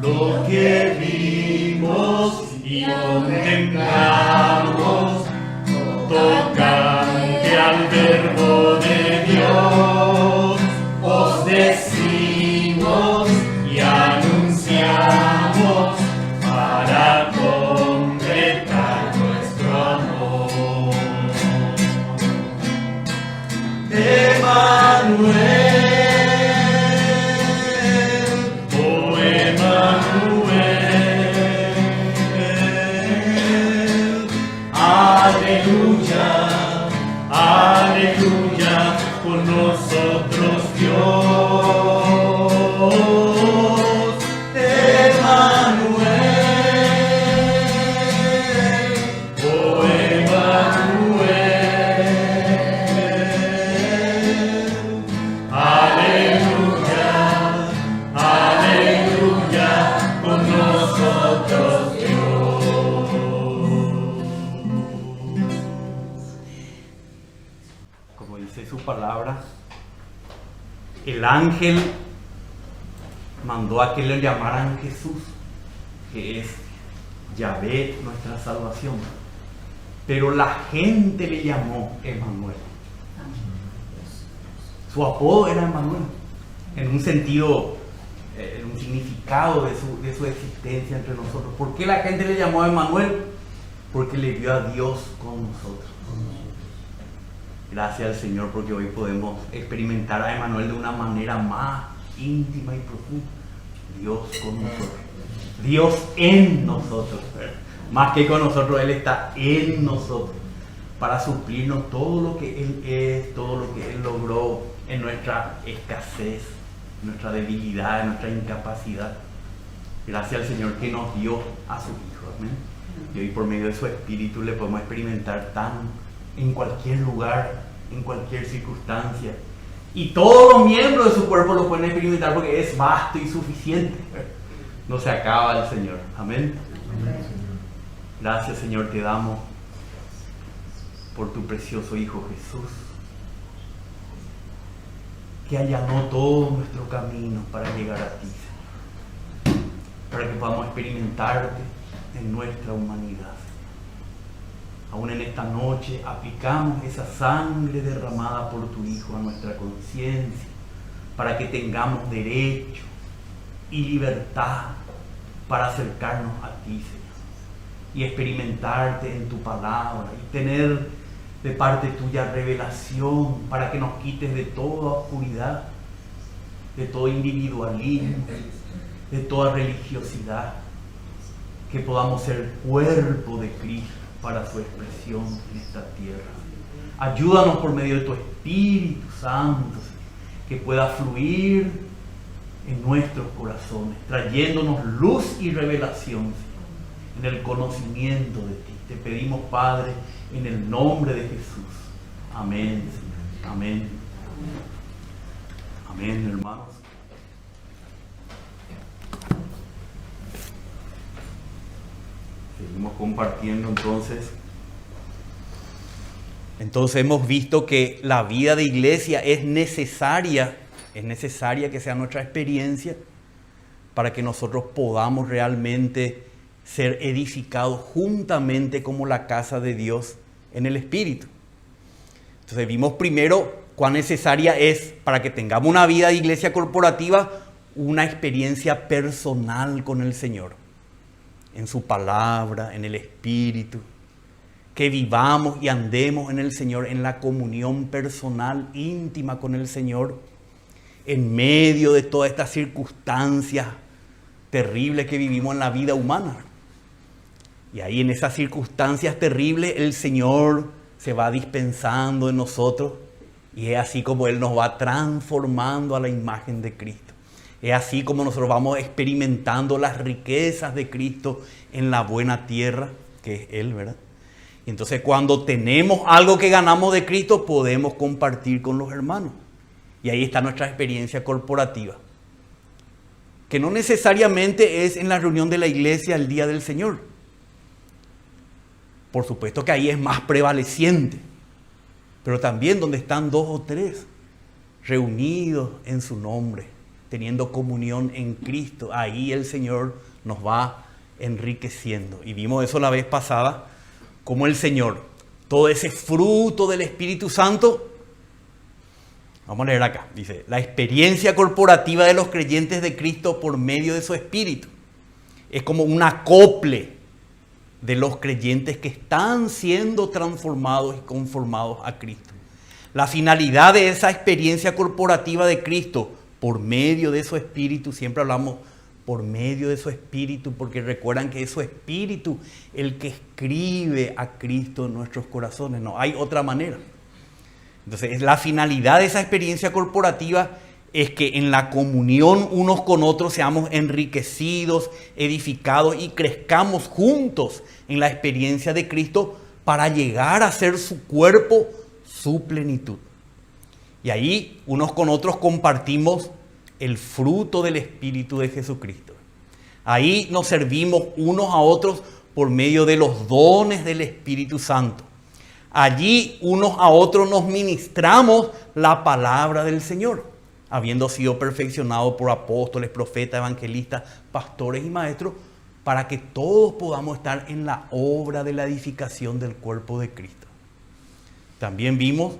lo que vimos y contemplamos, tocante al verbo de Dios, os decimos y anunciamos para completar nuestro amor. Emmanuel, oh Emmanuel, aleluya, aleluya, con nosotros Dios. Emmanuel, oh Emmanuel, aleluya, aleluya, con nosotros Dios. Como dice su palabra, el ángel mandó a que le llamaran Jesús, que es Yahvé, nuestra salvación. Pero la gente le llamó Emmanuel. Su apodo era Emmanuel, en un sentido, en un significado de su existencia entre nosotros. ¿Por qué la gente le llamó Emmanuel? Porque le vio a Dios con nosotros. Gracias al Señor porque hoy podemos experimentar a Emmanuel de una manera más íntima y profunda. Dios con nosotros. Dios en nosotros. Más que con nosotros, Él está en nosotros para suplirnos todo lo que Él es, todo lo que Él logró en nuestra escasez, en nuestra debilidad, en nuestra incapacidad. Gracias al Señor que nos dio a su Hijo. Amén. Y hoy por medio de su Espíritu le podemos experimentar en cualquier lugar, en cualquier circunstancia. Y todos los miembros de su cuerpo lo pueden experimentar porque es vasto y suficiente. No se acaba el Señor. Amén. Gracias, Señor, te damos por tu precioso Hijo Jesús, que allanó todo nuestro camino para llegar a ti, Señor, para que podamos experimentarte en nuestra humanidad. Aún en esta noche aplicamos esa sangre derramada por tu Hijo a nuestra conciencia, para que tengamos derecho y libertad para acercarnos a ti, Señor, y experimentarte en tu palabra, y tener de parte tuya revelación para que nos quites de toda oscuridad, de todo individualismo, de toda religiosidad, que podamos ser cuerpo de Cristo para su expresión en esta tierra. Ayúdanos por medio de tu Espíritu Santo, que pueda fluir en nuestros corazones, trayéndonos luz y revelación, Señor, en el conocimiento de ti. Te pedimos, Padre, en el nombre de Jesús. Amén, Señor. Amén. Amén, hermanos. Seguimos compartiendo entonces. Entonces hemos visto que la vida de iglesia es necesaria que sea nuestra experiencia para que nosotros podamos realmente ser edificados juntamente como la casa de Dios en el Espíritu. Entonces vimos primero cuán necesaria es para que tengamos una vida de iglesia corporativa, una experiencia personal con el Señor, en su palabra, en el Espíritu, que vivamos y andemos en el Señor, en la comunión personal, íntima con el Señor, en medio de todas estas circunstancias terribles que vivimos en la vida humana. Y ahí en esas circunstancias terribles el Señor se va dispensando en nosotros, y es así como Él nos va transformando a la imagen de Cristo. Es así como nosotros vamos experimentando las riquezas de Cristo en la buena tierra, que es Él, ¿verdad? Y entonces cuando tenemos algo que ganamos de Cristo, podemos compartir con los hermanos. Y ahí está nuestra experiencia corporativa, que no necesariamente es en la reunión de la iglesia el día del Señor. Por supuesto que ahí es más prevaleciente, pero también donde están 2 o 3 reunidos en su nombre, teniendo comunión en Cristo, ahí el Señor nos va enriqueciendo. Y vimos eso la vez pasada, como el Señor, todo ese fruto del Espíritu Santo, vamos a leer acá, dice, la experiencia corporativa de los creyentes de Cristo por medio de su Espíritu. Es como un acople de los creyentes que están siendo transformados y conformados a Cristo. La finalidad de esa experiencia corporativa de Cristo por medio de su Espíritu, siempre hablamos por medio de su Espíritu, porque recuerdan que es su Espíritu el que escribe a Cristo en nuestros corazones, no hay otra manera. Entonces, la finalidad de esa experiencia corporativa es que en la comunión unos con otros seamos enriquecidos, edificados y crezcamos juntos en la experiencia de Cristo para llegar a ser su cuerpo, su plenitud. Y ahí unos con otros compartimos el fruto del Espíritu de Jesucristo. Ahí nos servimos unos a otros por medio de los dones del Espíritu Santo. Allí unos a otros nos ministramos la palabra del Señor, habiendo sido perfeccionados por apóstoles, profetas, evangelistas, pastores y maestros, para que todos podamos estar en la obra de la edificación del cuerpo de Cristo. También vimos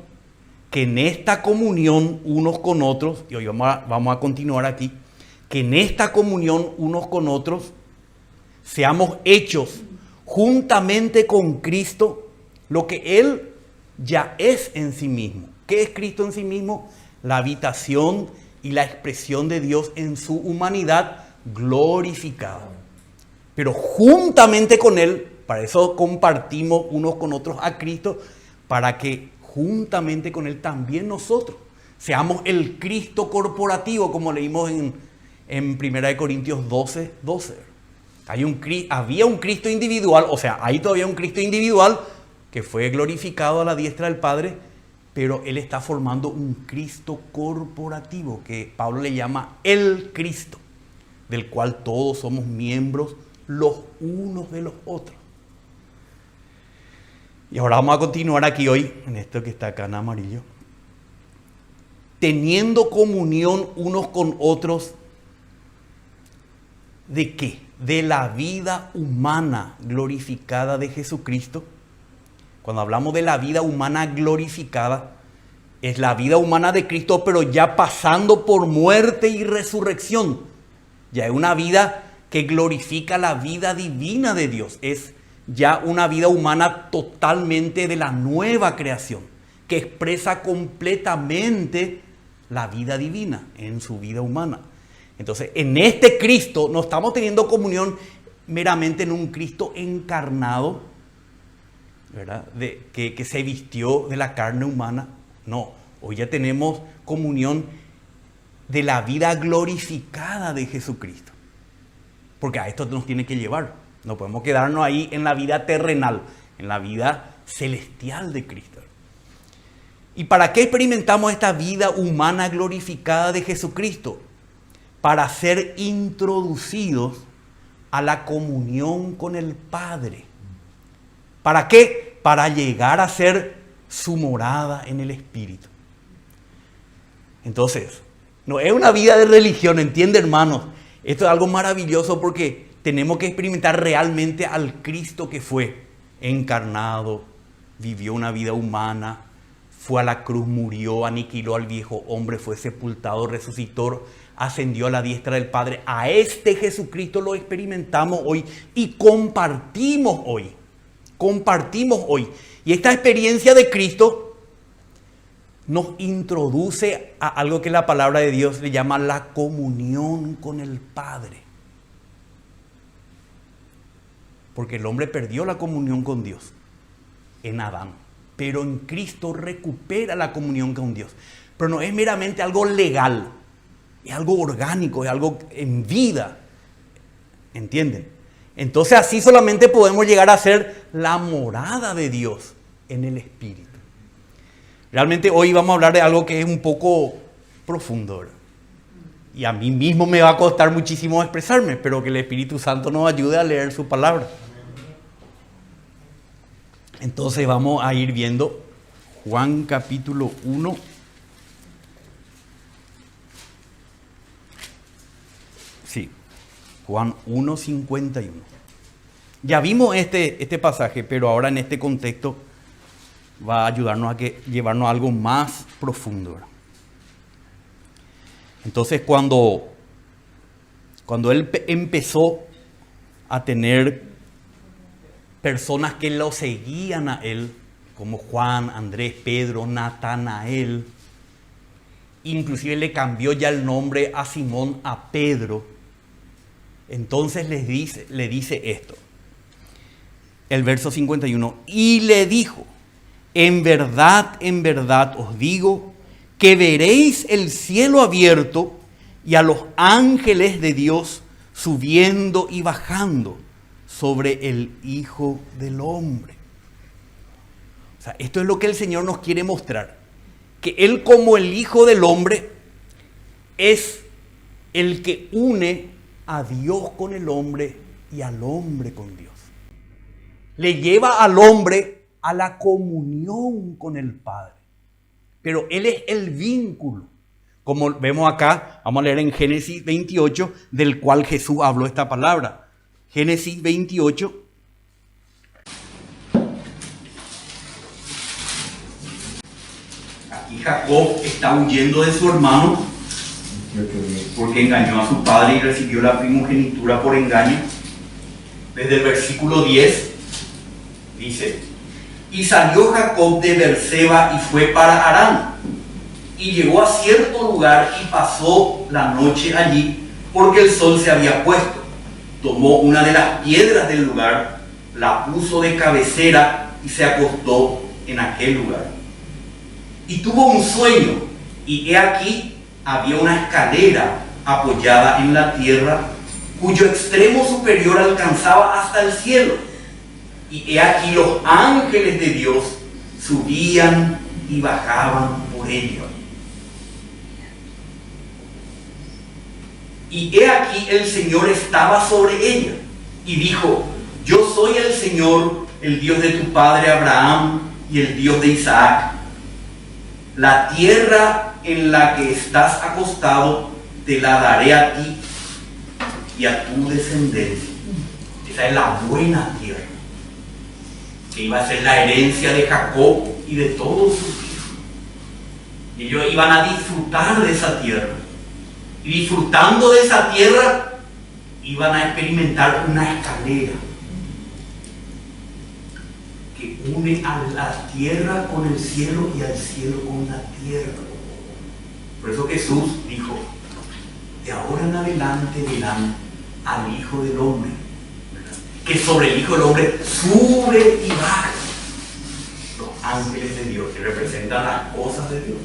que en esta comunión unos con otros, y hoy vamos a continuar aquí, que en esta comunión unos con otros seamos hechos juntamente con Cristo lo que Él ya es en sí mismo. ¿Qué es Cristo en sí mismo? La habitación y la expresión de Dios en su humanidad glorificada. Pero juntamente con Él, para eso compartimos unos con otros a Cristo, para que juntamente con Él también nosotros seamos el Cristo corporativo, como leímos en 1 Corintios 12. Había un Cristo individual, o sea, hay todavía un Cristo individual que fue glorificado a la diestra del Padre, pero Él está formando un Cristo corporativo que Pablo le llama el Cristo, del cual todos somos miembros los unos de los otros. Y ahora vamos a continuar aquí hoy, en esto que está acá en amarillo. Teniendo comunión unos con otros, ¿de qué? De la vida humana glorificada de Jesucristo. Cuando hablamos de la vida humana glorificada, es la vida humana de Cristo, pero ya pasando por muerte y resurrección. Ya es una vida que glorifica la vida divina de Dios. Es ya una vida humana totalmente de la nueva creación, que expresa completamente la vida divina en su vida humana. Entonces, en este Cristo no estamos teniendo comunión meramente en un Cristo encarnado, ¿verdad? Que se vistió de la carne humana. No, hoy ya tenemos comunión de la vida glorificada de Jesucristo. Porque a esto nos tiene que llevar. No podemos quedarnos ahí en la vida terrenal, en la vida celestial de Cristo. ¿Y para qué experimentamos esta vida humana glorificada de Jesucristo? Para ser introducidos a la comunión con el Padre. ¿Para qué? Para llegar a ser su morada en el Espíritu. Entonces, no es una vida de religión, ¿entiende, hermanos? Esto es algo maravilloso porque tenemos que experimentar realmente al Cristo que fue encarnado, vivió una vida humana, fue a la cruz, murió, aniquiló al viejo hombre, fue sepultado, resucitó, ascendió a la diestra del Padre. A este Jesucristo lo experimentamos hoy y compartimos hoy. Y esta experiencia de Cristo nos introduce a algo que la palabra de Dios le llama la comunión con el Padre. Porque el hombre perdió la comunión con Dios en Adán, pero en Cristo recupera la comunión con Dios. Pero no es meramente algo legal, es algo orgánico, es algo en vida. ¿Entienden? Entonces así solamente podemos llegar a ser la morada de Dios en el Espíritu. Realmente hoy vamos a hablar de algo que es un poco profundo, ¿verdad? Y a mí mismo me va a costar muchísimo expresarme, pero que el Espíritu Santo nos ayude a leer su palabra. Entonces vamos a ir viendo Juan capítulo 1. Sí, Juan 1:51. Ya vimos este pasaje, pero ahora en este contexto va a ayudarnos a llevarnos a algo más profundo, ¿verdad? Entonces, cuando él empezó a tener personas que lo seguían a él, como Juan, Andrés, Pedro, Natanael, inclusive le cambió ya el nombre a Simón a Pedro, entonces le dice esto, el verso 51, y le dijo, en verdad os digo, que veréis el cielo abierto y a los ángeles de Dios subiendo y bajando sobre el Hijo del Hombre. O sea, esto es lo que el Señor nos quiere mostrar, que Él como el Hijo del Hombre es el que une a Dios con el hombre y al hombre con Dios. Le lleva al hombre a la comunión con el Padre. Pero Él es el vínculo. Como vemos acá, vamos a leer en Génesis 28, del cual Jesús habló esta palabra. Génesis 28. Aquí Jacob está huyendo de su hermano porque engañó a su padre y recibió la primogenitura por engaño. Desde el versículo 10 dice: y salió Jacob de Beerseba y fue para Harán. Y llegó a cierto lugar y pasó la noche allí, porque el sol se había puesto. Tomó una de las piedras del lugar, la puso de cabecera y se acostó en aquel lugar. Y tuvo un sueño, y he aquí había una escalera apoyada en la tierra, cuyo extremo superior alcanzaba hasta el cielo. Y he aquí los ángeles de Dios subían y bajaban por ella. Y he aquí el Señor estaba sobre ella. Y dijo: yo soy el Señor, el Dios de tu padre Abraham y el Dios de Isaac. La tierra en la que estás acostado te la daré a ti y a tu descendencia. Esa es la buena tierra, que iba a ser la herencia de Jacob y de todos sus hijos. Y ellos iban a disfrutar de esa tierra. Y disfrutando de esa tierra, iban a experimentar una escalera que une a la tierra con el cielo y al cielo con la tierra. Por eso Jesús dijo: de ahora en adelante verán al Hijo del Hombre, que sobre el Hijo del Hombre sube y baja los ángeles de Dios, que representan las cosas de Dios.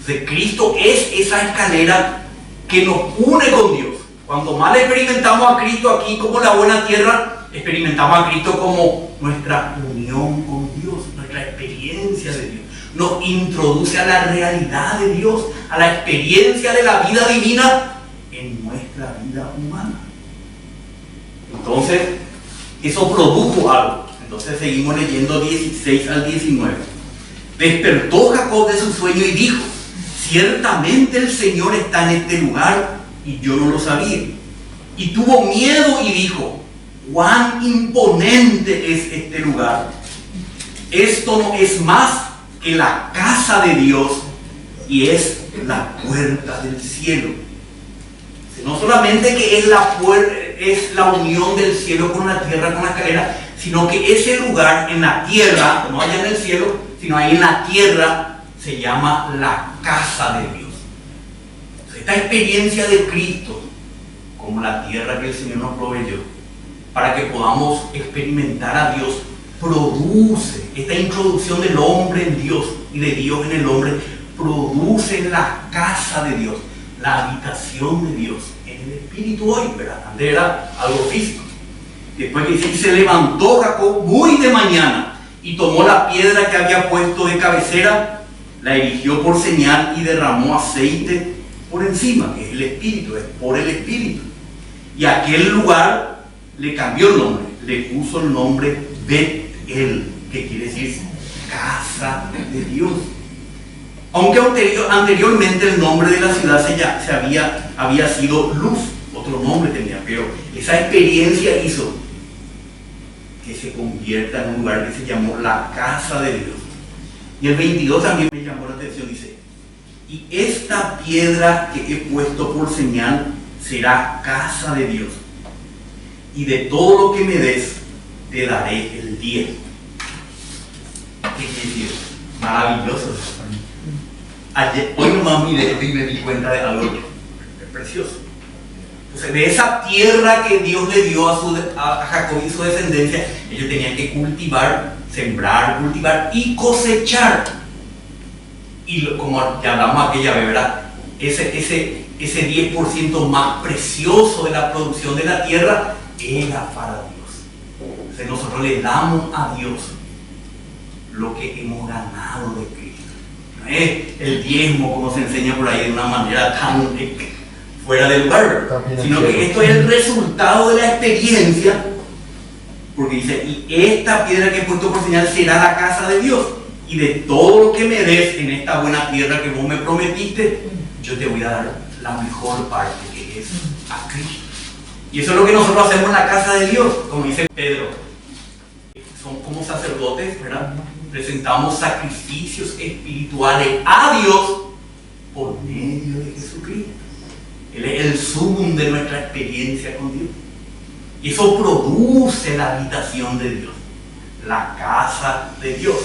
Entonces Cristo es esa escalera que nos une con Dios. Cuando más experimentamos a Cristo aquí como la buena tierra, experimentamos a Cristo como nuestra unión con Dios, nuestra experiencia de Dios. Nos introduce a la realidad de Dios, a la experiencia de la vida divina en nuestra vida humana. Entonces, eso produjo algo. Entonces seguimos leyendo 16 al 19. Despertó Jacob de su sueño y dijo: ciertamente el Señor está en este lugar y yo no lo sabía. Y tuvo miedo y dijo: cuán imponente es este lugar. Esto no es más que la casa de Dios y es la puerta del cielo. No solamente que es la unión del cielo con la tierra, con la escalera, sino que ese lugar en la tierra, no allá en el cielo, sino ahí en la tierra, se llama la casa de Dios. Esta experiencia de Cristo, como la tierra que el Señor nos proveyó, para que podamos experimentar a Dios, produce esta introducción del hombre en Dios y de Dios en el hombre, produce la casa de Dios, la habitación de Dios en el Espíritu hoy, ¿verdad? Antes era algo físico. Después que sí, se levantó Jacob muy de mañana y tomó la piedra que había puesto de cabecera, la erigió por señal y derramó aceite por encima, que es el Espíritu, es por el Espíritu. Y a aquel lugar le cambió el nombre, le puso el nombre Bet-El, que quiere decir casa de Dios. Aunque anteriormente el nombre de la ciudad había sido Luz, otro nombre tenía, pero esa experiencia hizo que se convierta en un lugar que se llamó la casa de Dios. Y el 22 también me llamó la atención, dice, y esta piedra que he puesto por señal será casa de Dios, y de todo lo que me des te daré el 10. ¿Qué quiere decir? Maravilloso. Hoy nomás miré y me di cuenta de algo precioso. Entonces, de esa tierra que Dios le dio a Jacob y su descendencia, ellos tenían que cultivar, sembrar, cultivar y cosechar. Y como ya hablamos aquella vez, ¿verdad? Ese 10% más precioso de la producción de la tierra era para Dios. Entonces nosotros le damos a Dios lo que hemos ganado de Cristo. No es el diezmo como se enseña por ahí de una manera tan fuera de lugar, sino que esto es el resultado de la experiencia, porque dice, y esta piedra que he puesto por señal será la casa de Dios, y de todo lo que me des en esta buena tierra que vos me prometiste, yo te voy a dar la mejor parte, que es a Cristo. Y eso es lo que nosotros hacemos en la casa de Dios, como dice Pedro. Son como sacerdotes, ¿verdad? Presentamos sacrificios espirituales a Dios por medio de Jesucristo. Él es el sumum de nuestra experiencia con Dios. Y eso produce la habitación de Dios, la casa de Dios.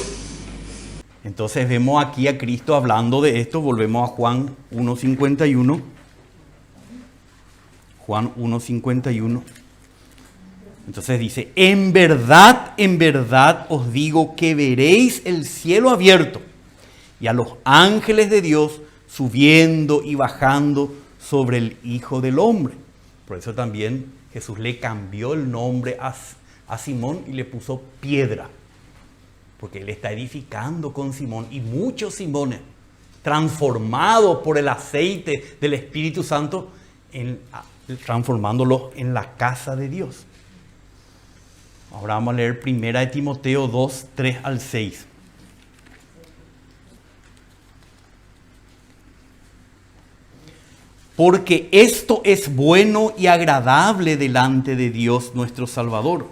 Entonces vemos aquí a Cristo hablando de esto. Volvemos a Juan 1:51. Juan 1:51. Entonces dice, en verdad os digo que veréis el cielo abierto y a los ángeles de Dios subiendo y bajando sobre el Hijo del Hombre. Por eso también Jesús le cambió el nombre a Simón y le puso piedra, porque él está edificando con Simón y muchos Simones transformados por el aceite del Espíritu Santo, transformándolos en la casa de Dios. Ahora vamos a leer 1 Timoteo 2, 3 al 6. Porque esto es bueno y agradable delante de Dios nuestro Salvador,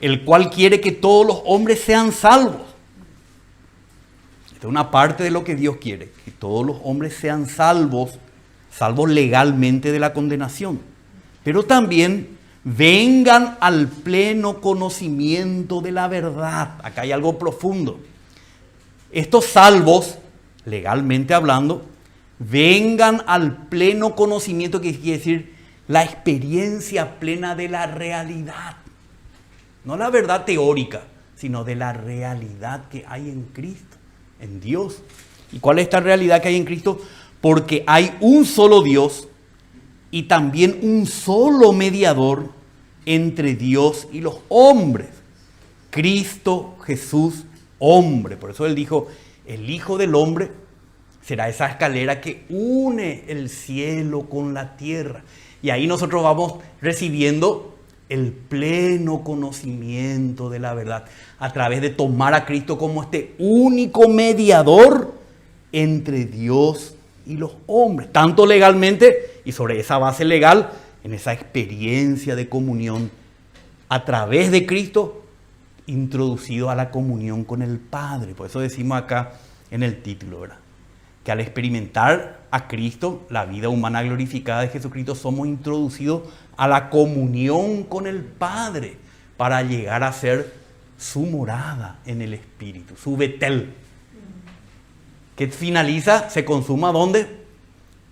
el cual quiere que todos los hombres sean salvos. Esta es una parte de lo que Dios quiere, que todos los hombres sean salvos legalmente de la condenación, pero también vengan al pleno conocimiento de la verdad. Acá hay algo profundo. Estos salvos, legalmente hablando, vengan al pleno conocimiento, que quiere decir la experiencia plena de la realidad. No la verdad teórica, sino de la realidad que hay en Cristo, en Dios. ¿Y cuál es esta realidad que hay en Cristo? Porque hay un solo Dios y también un solo mediador entre Dios y los hombres, Cristo Jesús, hombre. Por eso él dijo, el Hijo del Hombre será esa escalera que une el cielo con la tierra. Y ahí nosotros vamos recibiendo el pleno conocimiento de la verdad a través de tomar a Cristo como este único mediador entre Dios y los hombres, tanto legalmente y sobre esa base legal, en esa experiencia de comunión a través de Cristo, introducido a la comunión con el Padre. Por eso decimos acá en el título, ¿verdad?, que al experimentar a Cristo, la vida humana glorificada de Jesucristo, somos introducidos a la comunión con el Padre para llegar a ser su morada en el Espíritu, su Betel, que finaliza, se consuma ¿dónde?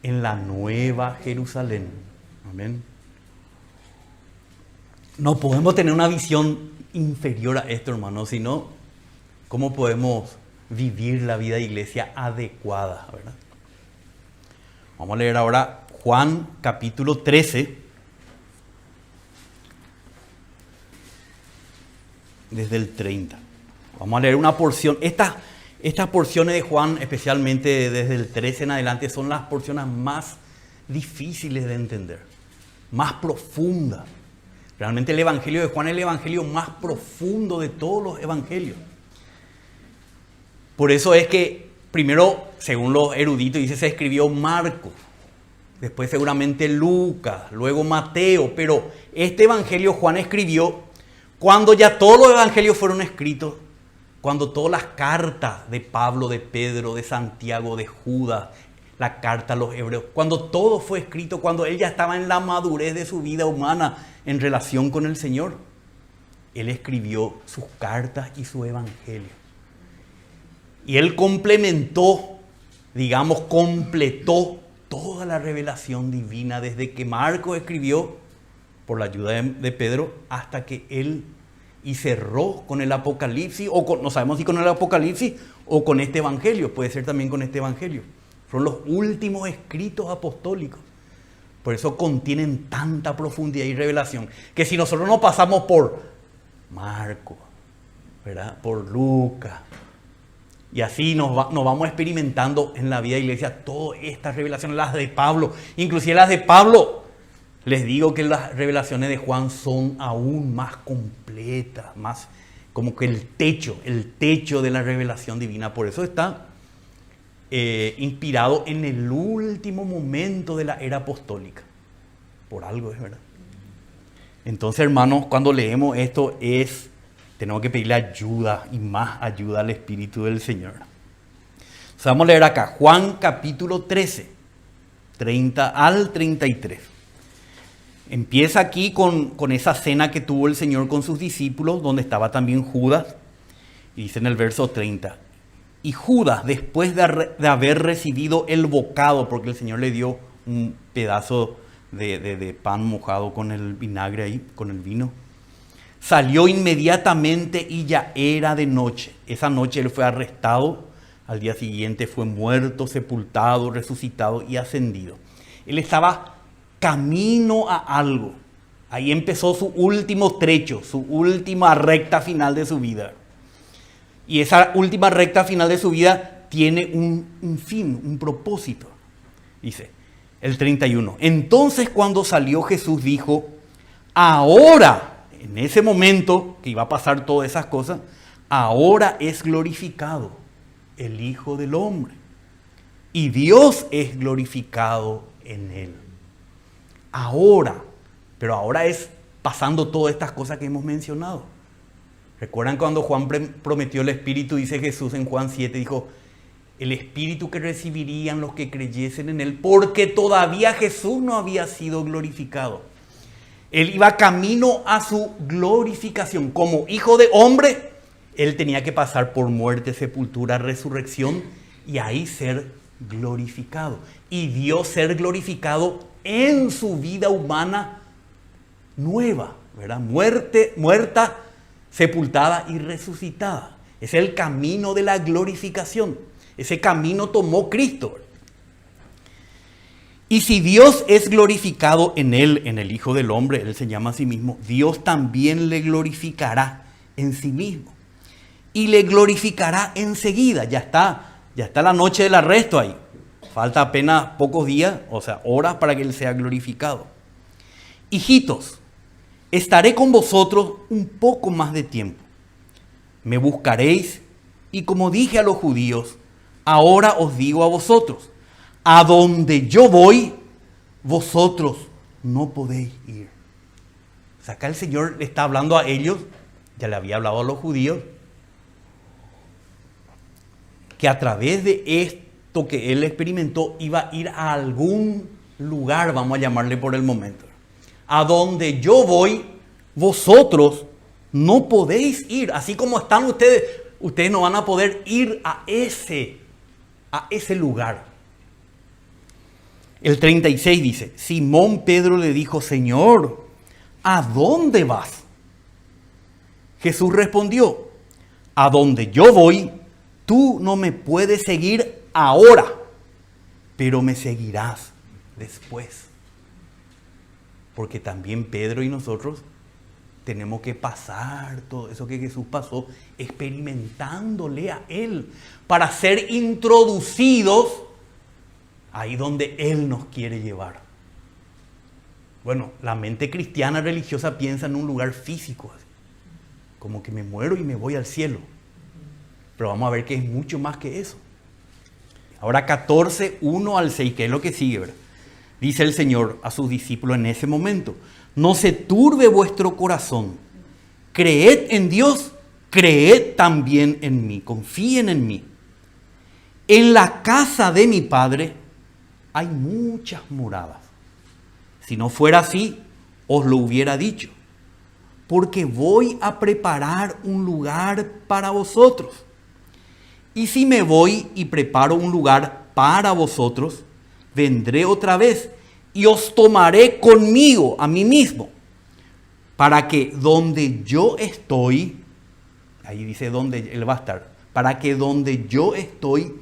En la Nueva Jerusalén. Amén. No podemos tener una visión inferior a esto, hermano, sino cómo podemos vivir la vida de iglesia adecuada, ¿verdad? Vamos a leer ahora Juan capítulo 13, desde el 30. Vamos a leer una porción. Estas porciones de Juan, especialmente desde el 13 en adelante, son las porciones más difíciles de entender, más profundas. Realmente el Evangelio de Juan es el Evangelio más profundo de todos los evangelios. Por eso es que primero, según los eruditos, dice, se escribió Marcos. después seguramente Lucas, luego Mateo, pero este evangelio Juan escribió cuando ya todos los evangelios fueron escritos, cuando todas las cartas de Pablo, de Pedro, de Santiago, de Judas, la carta a los hebreos, cuando todo fue escrito, cuando él ya estaba en la madurez de su vida humana en relación con el Señor, él escribió sus cartas y su evangelio. Y él completó toda la revelación divina desde que Marcos escribió por la ayuda de Pedro hasta que él y cerró con el Apocalipsis, no sabemos si con el Apocalipsis o con este evangelio, puede ser también con este evangelio. Son los últimos escritos apostólicos. Por eso contienen tanta profundidad y revelación, que si nosotros no pasamos por Marcos, ¿verdad?, por Lucas, y así nos vamos experimentando en la vida de la iglesia todas estas revelaciones, las de Pablo. Inclusive las de Pablo, les digo que las revelaciones de Juan son aún más completas, más como que el techo de la revelación divina. Por eso está inspirado en el último momento de la era apostólica. Por algo es, ¿verdad? Entonces, hermanos, cuando leemos esto tenemos que pedirle ayuda y más ayuda al Espíritu del Señor. Entonces, vamos a leer acá, Juan capítulo 13, 30 al 33. Empieza aquí con esa cena que tuvo el Señor con sus discípulos, donde estaba también Judas. Y dice en el verso 30, y Judas, después de haber recibido el bocado, porque el Señor le dio un pedazo de pan mojado con el vinagre ahí, con el vino, salió inmediatamente y ya era de noche. Esa noche él fue arrestado, al día siguiente fue muerto, sepultado, resucitado y ascendido. Él estaba camino a algo. Ahí empezó su último trecho, su última recta final de su vida. Y esa última recta final de su vida tiene un fin, un propósito. Dice el 31. Entonces cuando salió Jesús dijo, ahora, en ese momento que iba a pasar todas esas cosas, ahora es glorificado el Hijo del Hombre. Y Dios es glorificado en él. Ahora, pero ahora es pasando todas estas cosas que hemos mencionado. ¿Recuerdan cuando Juan prometió el Espíritu? Dice Jesús en Juan 7, dijo, el Espíritu que recibirían los que creyesen en él, porque todavía Jesús no había sido glorificado. Él iba camino a su glorificación. Como Hijo de Hombre, él tenía que pasar por muerte, sepultura, resurrección y ahí ser glorificado. Y Dios ser glorificado en su vida humana nueva, ¿verdad? Muerta, sepultada y resucitada. Es el camino de la glorificación. Ese camino tomó Cristo. Y si Dios es glorificado en él, en el Hijo del Hombre, él se llama a sí mismo, Dios también le glorificará en sí mismo. Y le glorificará enseguida. Ya está la noche del arresto ahí. Falta apenas pocos días, o sea, horas para que él sea glorificado. Hijitos, estaré con vosotros un poco más de tiempo. Me buscaréis y como dije a los judíos, ahora os digo a vosotros, a donde yo voy, vosotros no podéis ir. O sea, acá el Señor le está hablando a ellos, ya le había hablado a los judíos, que a través de esto que él experimentó iba a ir a algún lugar, vamos a llamarle por el momento. A donde yo voy, vosotros no podéis ir. Así como están ustedes no van a poder ir a ese lugar. El 36 dice, Simón Pedro le dijo, Señor, ¿a dónde vas? Jesús respondió, a donde yo voy, tú no me puedes seguir ahora, pero me seguirás después. Porque también Pedro y nosotros tenemos que pasar todo eso que Jesús pasó, experimentándole a Él, para ser introducidos ahí donde Él nos quiere llevar. Bueno, la mente cristiana religiosa piensa en un lugar físico, como que me muero y me voy al cielo. Pero vamos a ver que es mucho más que eso. Ahora 14, 1 al 6, que es lo que sigue, ¿verdad? dice el Señor a sus discípulos en ese momento, no se turbe vuestro corazón. Creed en Dios, creed también en mí, confíen en mí. En la casa de mi Padre hay muchas moradas. Si no fuera así, os lo hubiera dicho, porque voy a preparar un lugar para vosotros. Y si me voy y preparo un lugar para vosotros, vendré otra vez y os tomaré conmigo a mí mismo, para que donde yo estoy, ahí dice donde Él va a estar, para que donde yo estoy,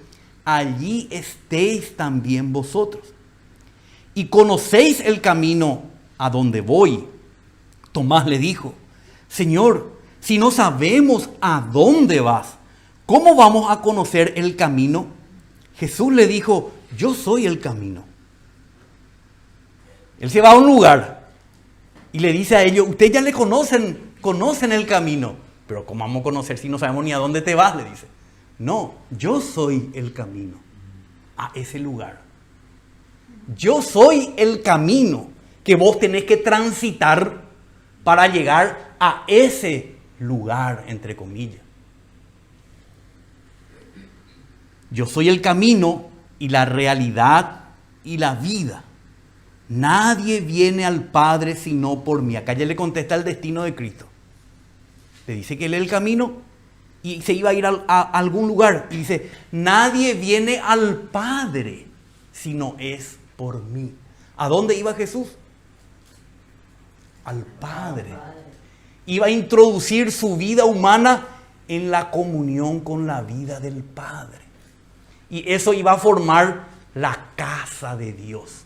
allí estéis también vosotros. Y conocéis el camino a donde voy. Tomás le dijo, Señor, si no sabemos a dónde vas, ¿cómo vamos a conocer el camino? Jesús le dijo, yo soy el camino. Él se va a un lugar y le dice a ellos, ustedes ya le conocen el camino. Pero ¿cómo vamos a conocer si no sabemos ni a dónde te vas? Le dice. No, yo soy el camino a ese lugar. Yo soy el camino que vos tenés que transitar para llegar a ese lugar, entre comillas. Yo soy el camino y la realidad y la vida. Nadie viene al Padre sino por mí. Acá ya le contesta el destino de Cristo. Le dice que Él es el camino y se iba a ir a algún lugar. Y dice, nadie viene al Padre sino es por mí. ¿A dónde iba Jesús? Al Padre. Iba a introducir su vida humana en la comunión con la vida del Padre. Y eso iba a formar la casa de Dios,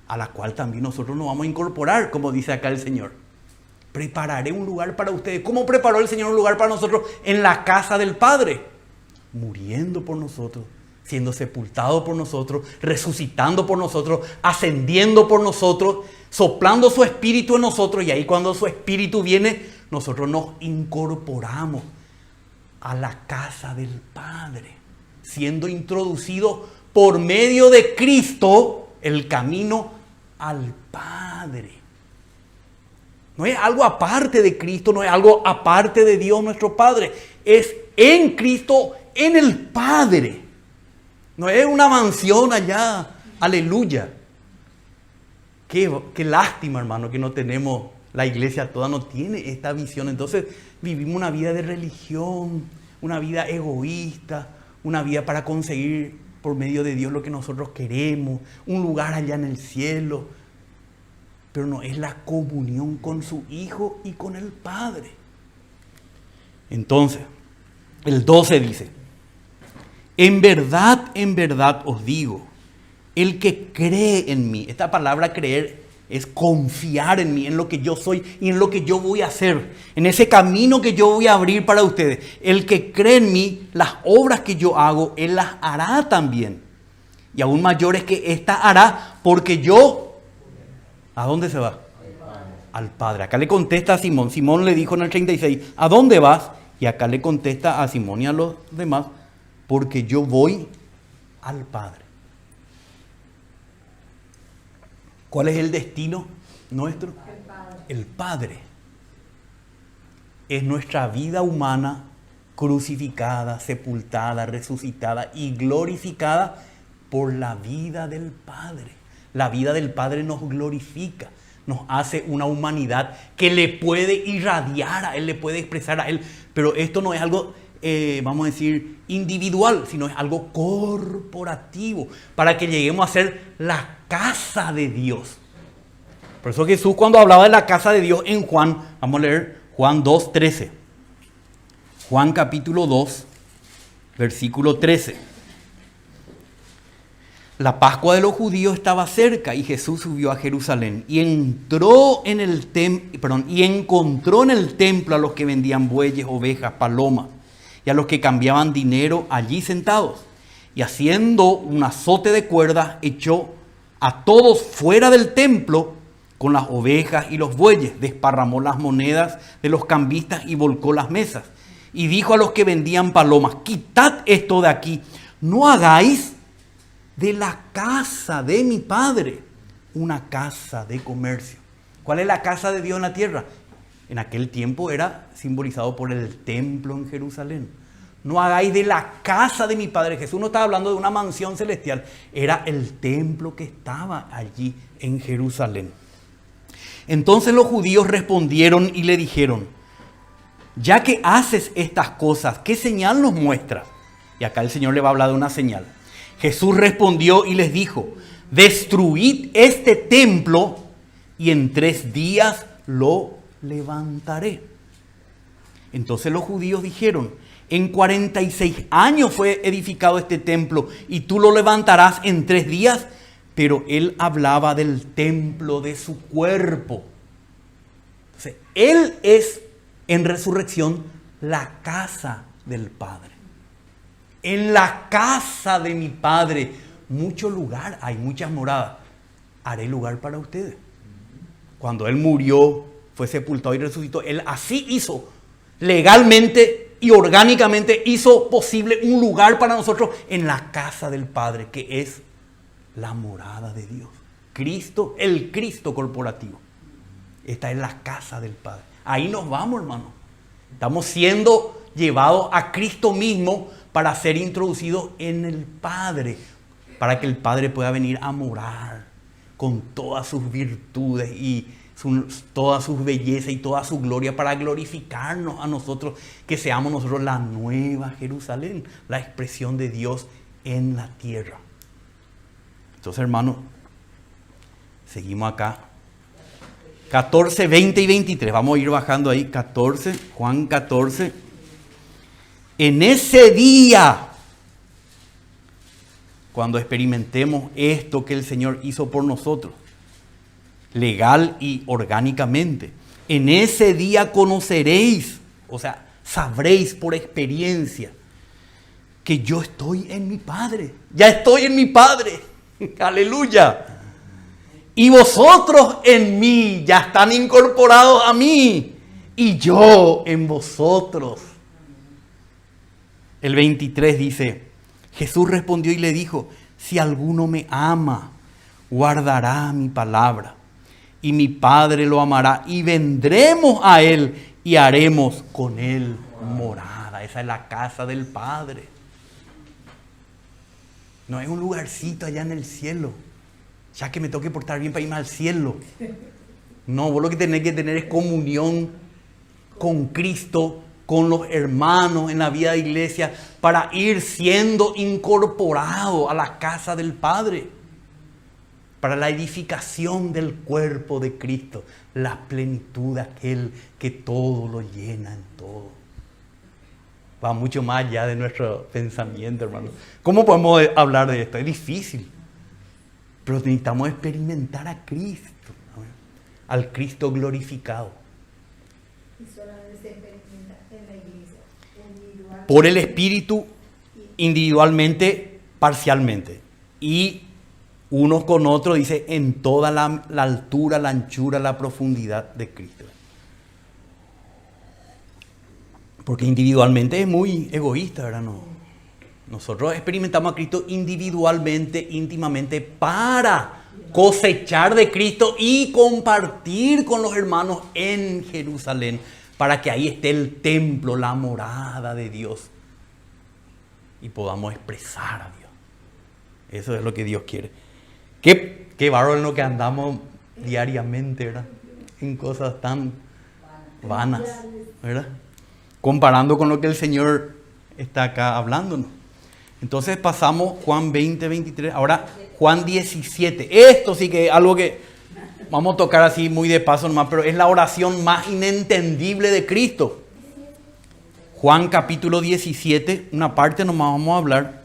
a la cual también nosotros nos vamos a incorporar, como dice acá el Señor. Prepararé un lugar para ustedes. ¿Cómo preparó el Señor un lugar para nosotros? En la casa del Padre. Muriendo por nosotros, siendo sepultado por nosotros, resucitando por nosotros, ascendiendo por nosotros, soplando su espíritu en nosotros. Y ahí cuando su espíritu viene, nosotros nos incorporamos a la casa del Padre, siendo introducido por medio de Cristo el camino al Padre. No es algo aparte de Cristo, no es algo aparte de Dios nuestro Padre. Es en Cristo, en el Padre. No es una mansión allá. Aleluya. Qué lástima, hermano, que no tenemos, la iglesia toda no tiene esta visión. Entonces vivimos una vida de religión, una vida egoísta, una vida para conseguir por medio de Dios lo que nosotros queremos, un lugar allá en el cielo. Pero no es la comunión con su Hijo y con el Padre. Entonces, el 12 dice, en verdad os digo, el que cree en mí, esta palabra creer es confiar en mí, en lo que yo soy y en lo que yo voy a hacer, en ese camino que yo voy a abrir para ustedes. El que cree en mí, las obras que yo hago, Él las hará también. Y aún mayores que esta hará, porque yo... ¿A dónde se va? Al Padre. Acá le contesta a Simón. Simón le dijo en el 36, ¿a dónde vas? Y acá le contesta a Simón y a los demás, porque yo voy al Padre. ¿Cuál es el destino nuestro? El Padre. El Padre. Es nuestra vida humana crucificada, sepultada, resucitada y glorificada por la vida del Padre. La vida del Padre nos glorifica, nos hace una humanidad que le puede irradiar a Él, le puede expresar a Él. Pero esto no es algo, vamos a decir, individual, sino es algo corporativo, para que lleguemos a ser la casa de Dios. Por eso Jesús, cuando hablaba de la casa de Dios en Juan, vamos a leer Juan 2:13. Juan capítulo 2, versículo 13. La Pascua de los judíos estaba cerca y Jesús subió a Jerusalén y encontró en el templo a los que vendían bueyes, ovejas, palomas y a los que cambiaban dinero allí sentados. Y haciendo un azote de cuerdas, echó a todos fuera del templo con las ovejas y los bueyes, desparramó las monedas de los cambistas y volcó las mesas. Y dijo a los que vendían palomas, quitad esto de aquí, no hagáis de la casa de mi Padre una casa de comercio. ¿Cuál es la casa de Dios en la tierra? En aquel tiempo era simbolizado por el templo en Jerusalén. No hagáis de la casa de mi Padre. Jesús no estaba hablando de una mansión celestial. Era el templo que estaba allí en Jerusalén. Entonces los judíos respondieron y le dijeron: ya que haces estas cosas, ¿qué señal nos muestras? Y acá el Señor le va a hablar de una señal. Jesús respondió y les dijo: destruid este templo y en 3 días lo levantaré. Entonces los judíos dijeron: en 46 años fue edificado este templo y tú lo levantarás en 3 días. Pero él hablaba del templo de su cuerpo. Entonces, él es en resurrección la casa del Padre. En la casa de mi Padre mucho lugar hay, muchas moradas. Haré lugar para ustedes. Cuando él murió, fue sepultado y resucitó, él así hizo, legalmente y orgánicamente hizo posible un lugar para nosotros en la casa del Padre, que es la morada de Dios. Cristo, el Cristo corporativo. Esta es la casa del Padre. Ahí nos vamos, hermano. Estamos siendo llevados a Cristo mismo para ser introducidos en el Padre, para que el Padre pueda venir a morar con todas sus virtudes y todas sus bellezas y toda su gloria, para glorificarnos a nosotros, que seamos nosotros la nueva Jerusalén, la expresión de Dios en la tierra. Entonces, hermano, seguimos acá. 14, 20 y 23. Vamos a ir bajando ahí. 14, Juan 14. En ese día, cuando experimentemos esto que el Señor hizo por nosotros, legal y orgánicamente, en ese día conoceréis, o sea, sabréis por experiencia, que yo estoy en mi Padre. Ya estoy en mi Padre. Aleluya. Y vosotros en mí, ya están incorporados a mí, y yo en vosotros. El 23 dice: Jesús respondió y le dijo: si alguno me ama, guardará mi palabra, y mi Padre lo amará, y vendremos a él y haremos con él morada. Esa es la casa del Padre. No es un lugarcito allá en el cielo, ya que me tengo que portar bien para irme al cielo. No, vos lo que tenés que tener es comunión con Cristo, con los hermanos en la vida de iglesia, para ir siendo incorporado a la casa del Padre, para la edificación del cuerpo de Cristo, la plenitud de aquel que todo lo llena en todo. Va mucho más allá de nuestro pensamiento, hermano. ¿Cómo podemos hablar de esto? Es difícil. Pero necesitamos experimentar a Cristo, ¿no? Al Cristo glorificado. Y solamente se experimenta en la iglesia, individual. Por el Espíritu, individualmente, parcialmente. Y unos con otros, dice, en toda la altura, la anchura, la profundidad de Cristo. Porque individualmente es muy egoísta, ¿verdad? No. Nosotros experimentamos a Cristo individualmente, íntimamente, para cosechar de Cristo y compartir con los hermanos en Jerusalén, para que ahí esté el templo, la morada de Dios, y podamos expresar a Dios. Eso es lo que Dios quiere. Qué bárbaro en lo que andamos diariamente, ¿verdad? En cosas tan vanas, ¿verdad? Comparando con lo que el Señor está acá hablándonos. Entonces pasamos Juan 20, 23, ahora Juan 17. Esto sí que es algo que vamos a tocar así muy de paso nomás, pero es la oración más inentendible de Cristo. Juan capítulo 17, una parte nomás vamos a hablar.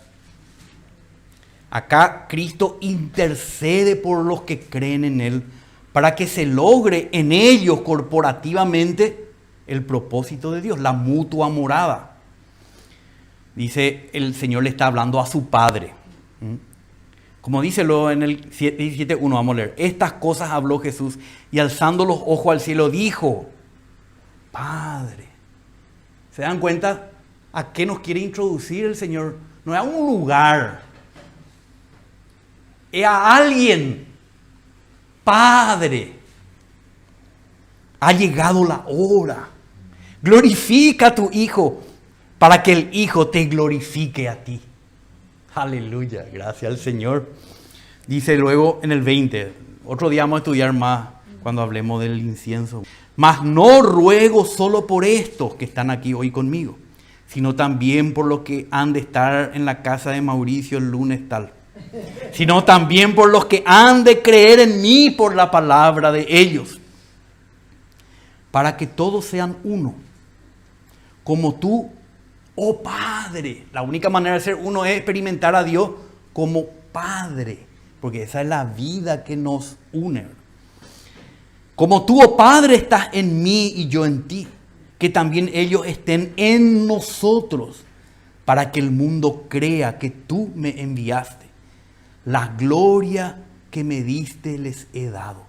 Acá Cristo intercede por los que creen en Él, para que se logre en ellos corporativamente el propósito de Dios, la mutua morada. Dice, el Señor le está hablando a su Padre. Como dice luego en el 17.1, vamos a leer. Estas cosas habló Jesús y alzando los ojos al cielo dijo: Padre. ¿Se dan cuenta a qué nos quiere introducir el Señor? No es a un lugar, a alguien. Padre, ha llegado la hora. Glorifica a tu Hijo para que el Hijo te glorifique a ti. Aleluya, gracias al Señor. Dice luego en el 20, otro día vamos a estudiar más cuando hablemos del incienso. Mas no ruego solo por estos que están aquí hoy conmigo, sino también por los que han de estar en la casa de Mauricio el lunes tal, sino también por los que han de creer en mí por la palabra de ellos, para que todos sean uno, como tú, oh Padre. La única manera de ser uno es experimentar a Dios como Padre, porque esa es la vida que nos une. Como tú, oh Padre, estás en mí y yo en ti, que también ellos estén en nosotros, para que el mundo crea que tú me enviaste. La gloria que me diste les he dado,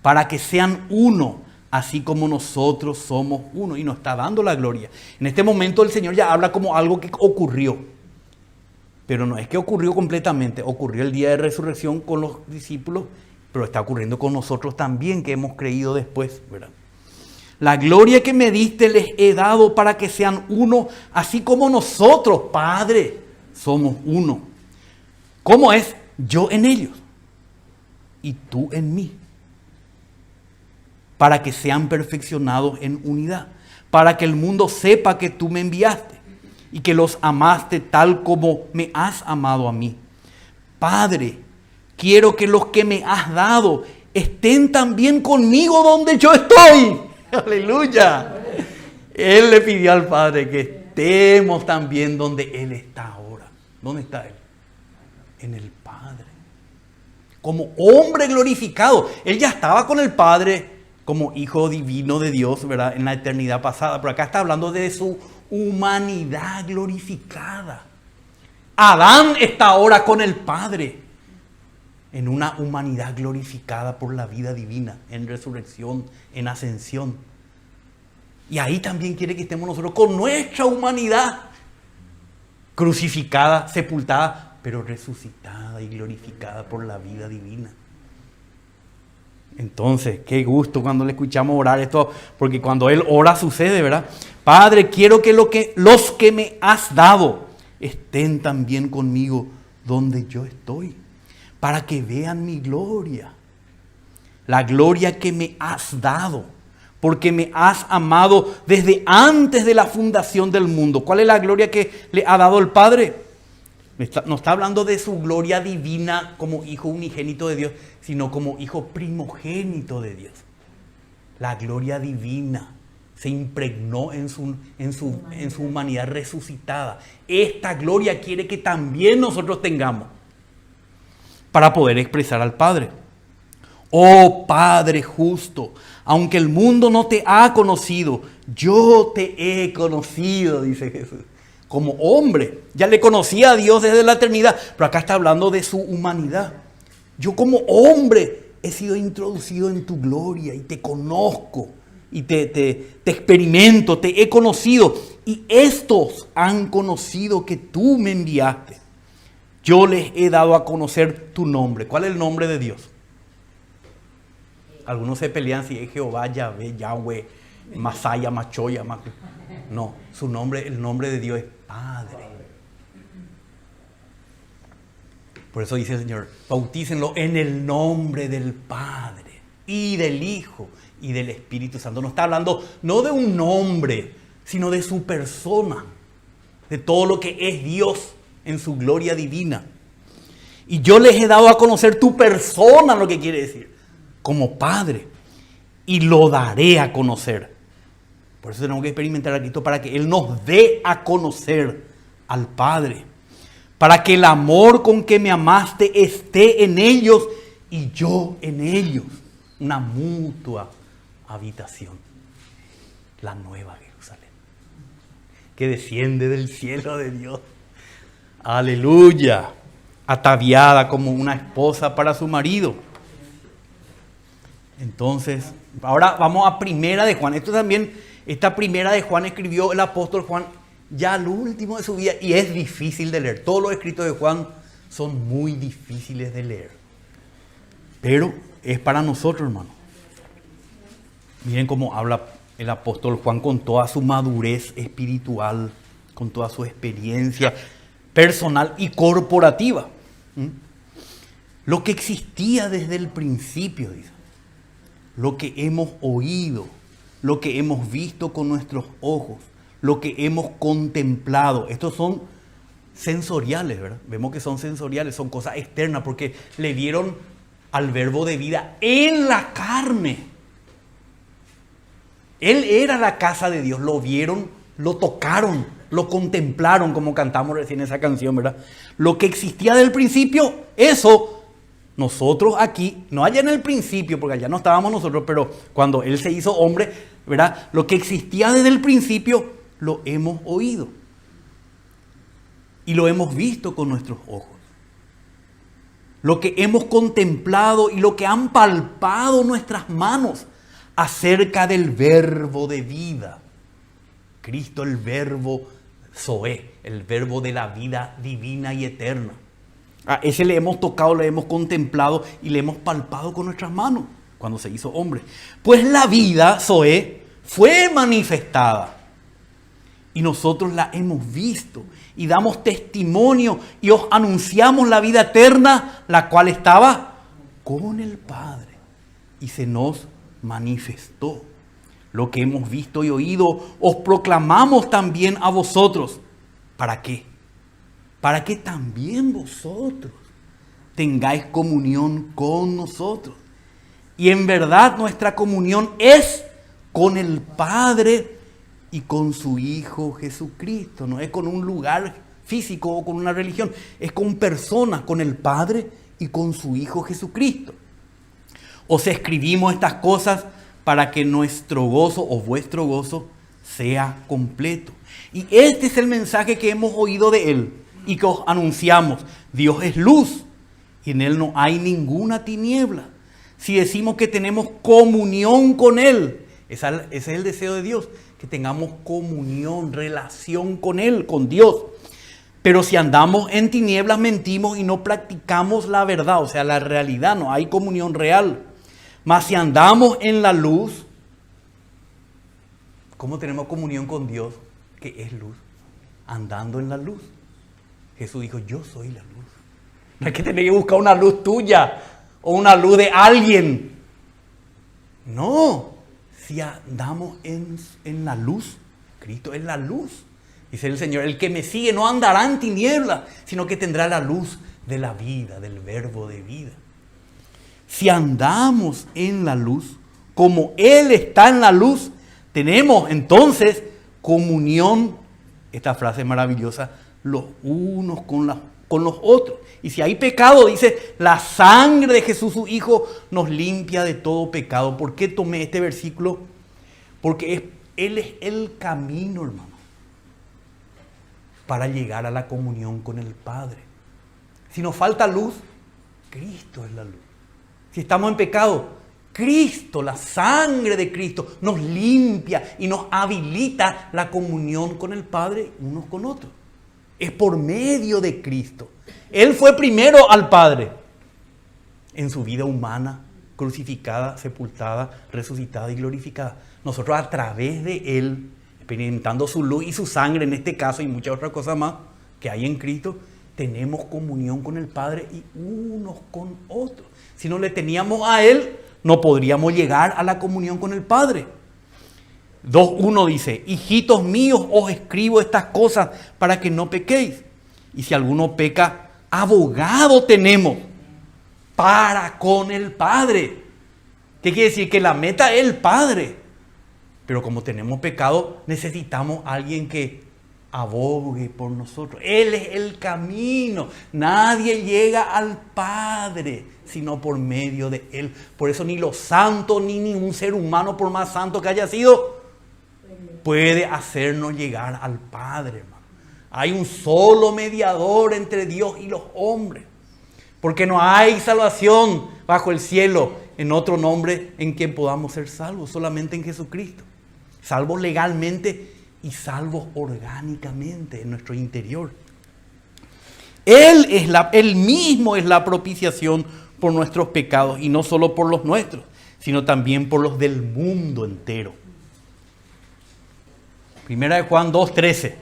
para que sean uno, así como nosotros somos uno. Y nos está dando la gloria. En este momento el Señor ya habla como algo que ocurrió, pero no es que ocurrió completamente. Ocurrió el día de resurrección con los discípulos, pero está ocurriendo con nosotros también, que hemos creído después, ¿verdad? La gloria que me diste les he dado para que sean uno, así como nosotros, Padre, somos uno. ¿Cómo es? Yo en ellos y tú en mí, para que sean perfeccionados en unidad, para que el mundo sepa que tú me enviaste y que los amaste tal como me has amado a mí. Padre, quiero que los que me has dado estén también conmigo donde yo estoy. Aleluya. Él le pidió al Padre que estemos también donde Él está ahora. ¿Dónde está Él? En el Padre. Como hombre glorificado. Él ya estaba con el Padre como Hijo divino de Dios, ¿verdad? En la eternidad pasada. Pero acá está hablando de su humanidad glorificada. Adán está ahora con el Padre en una humanidad glorificada por la vida divina, en resurrección, en ascensión. Y ahí también quiere que estemos nosotros con nuestra humanidad crucificada, sepultada, pero resucitada y glorificada por la vida divina. Entonces, qué gusto cuando le escuchamos orar esto, porque cuando Él ora sucede, ¿verdad? Padre, quiero que los que me has dado estén también conmigo donde yo estoy, para que vean mi gloria, la gloria que me has dado, porque me has amado desde antes de la fundación del mundo. ¿Cuál es la gloria que le ha dado el Padre? No está hablando de su gloria divina como Hijo unigénito de Dios, sino como Hijo primogénito de Dios. La gloria divina se impregnó en su humanidad resucitada. Esta gloria quiere que también nosotros tengamos, para poder expresar al Padre. Oh Padre justo, aunque el mundo no te ha conocido, yo te he conocido, dice Jesús. Como hombre, ya le conocía a Dios desde la eternidad, pero acá está hablando de su humanidad. Yo como hombre he sido introducido en tu gloria y te conozco y te experimento, te he conocido. Y estos han conocido que tú me enviaste. Yo les he dado a conocer tu nombre. ¿Cuál es el nombre de Dios? Algunos se pelean si es Jehová, Yahvé, Yahweh, Masaya, Machoya. No, el nombre de Dios es Padre. Por eso dice el Señor, bautícenlo en el nombre del Padre y del Hijo y del Espíritu Santo. No está hablando no de un nombre, sino de su persona, de todo lo que es Dios en su gloria divina. Y yo les he dado a conocer tu persona, lo que quiere decir, como Padre, y lo daré a conocer. Por eso tenemos que experimentar a Cristo, para que Él nos dé a conocer al Padre, para que el amor con que me amaste esté en ellos y yo en ellos. Una mutua habitación, la nueva Jerusalén, que desciende del cielo de Dios. Aleluya, ataviada como una esposa para su marido. Entonces, ahora vamos a Primera de Juan. Esta Primera de Juan escribió el apóstol Juan ya al último de su vida, y es difícil de leer. Todos los escritos de Juan son muy difíciles de leer. Pero es para nosotros, hermano. Miren cómo habla el apóstol Juan con toda su madurez espiritual, con toda su experiencia personal y corporativa. Lo que existía desde el principio, dice, lo que hemos oído, lo que hemos visto con nuestros ojos, lo que hemos contemplado. Estos son sensoriales, ¿verdad? Vemos que son sensoriales, son cosas externas, porque le dieron al verbo de vida en la carne. Él era la casa de Dios, lo vieron, lo tocaron, lo contemplaron, como cantamos recién esa canción, ¿verdad? Lo que existía del principio, eso, nosotros aquí, no allá en el principio, porque allá no estábamos nosotros, pero cuando Él se hizo hombre, ¿verdad? Lo que existía desde el principio, lo hemos oído. Y lo hemos visto con nuestros ojos. Lo que hemos contemplado y lo que han palpado nuestras manos acerca del verbo de vida. Cristo, el verbo Zoé, el verbo de la vida divina y eterna. A ese le hemos tocado, le hemos contemplado y le hemos palpado con nuestras manos cuando se hizo hombre. Pues la vida, Zoé, fue manifestada y nosotros la hemos visto y damos testimonio y os anunciamos la vida eterna, la cual estaba con el Padre y se nos manifestó. Lo que hemos visto y oído os proclamamos también a vosotros. ¿Para qué? Para que también vosotros tengáis comunión con nosotros. Y en verdad nuestra comunión es con el Padre y con su Hijo Jesucristo. No es con un lugar físico o con una religión. Es con personas, con el Padre y con su Hijo Jesucristo. Os escribimos estas cosas para que nuestro gozo o vuestro gozo sea completo. Y este es el mensaje que hemos oído de Él y que os anunciamos. Dios es luz y en Él no hay ninguna tiniebla. Si decimos que tenemos comunión con Él, ese es el deseo de Dios, que tengamos comunión, relación con Él, con Dios. Pero si andamos en tinieblas, mentimos y no practicamos la verdad, o sea, la realidad, no hay comunión real. Mas si andamos en la luz, ¿cómo tenemos comunión con Dios, que es luz? Andando en la luz. Jesús dijo, yo soy la luz. No hay que tener que buscar una luz tuya o una luz de alguien. No, si andamos en la luz, Cristo es la luz. Dice el Señor, el que me sigue no andará en tinieblas, sino que tendrá la luz de la vida, del verbo de vida. Si andamos en la luz, como Él está en la luz, tenemos entonces comunión, esta frase es maravillosa, los unos con los otros. Y si hay pecado, dice, la sangre de Jesús su Hijo nos limpia de todo pecado. ¿Por qué tomé este versículo? Porque Él es el camino, hermano, para llegar a la comunión con el Padre. Si nos falta luz, Cristo es la luz. Si estamos en pecado, Cristo, la sangre de Cristo, nos limpia y nos habilita la comunión con el Padre unos con otros. Es por medio de Cristo. Él fue primero al Padre en su vida humana, crucificada, sepultada, resucitada y glorificada. Nosotros a través de Él, experimentando su luz y su sangre en este caso y muchas otras cosas más que hay en Cristo, tenemos comunión con el Padre y unos con otros. Si no le teníamos a Él, no podríamos llegar a la comunión con el Padre. 2:1 dice, hijitos míos, os escribo estas cosas para que no pequéis. Y si alguno peca, abogado tenemos para con el Padre. ¿Qué quiere decir? Que la meta es el Padre. Pero como tenemos pecado, necesitamos a alguien que abogue por nosotros. Él es el camino. Nadie llega al Padre sino por medio de Él. Por eso ni los santos ni ningún ser humano, por más santo que haya sido, puede hacernos llegar al Padre, hermano. Hay un solo mediador entre Dios y los hombres. Porque no hay salvación bajo el cielo en otro nombre en quien podamos ser salvos, solamente en Jesucristo. Salvos legalmente y salvos orgánicamente en nuestro interior. Él mismo es la propiciación por nuestros pecados, y no solo por los nuestros, sino también por los del mundo entero. Primera de Juan 2:13.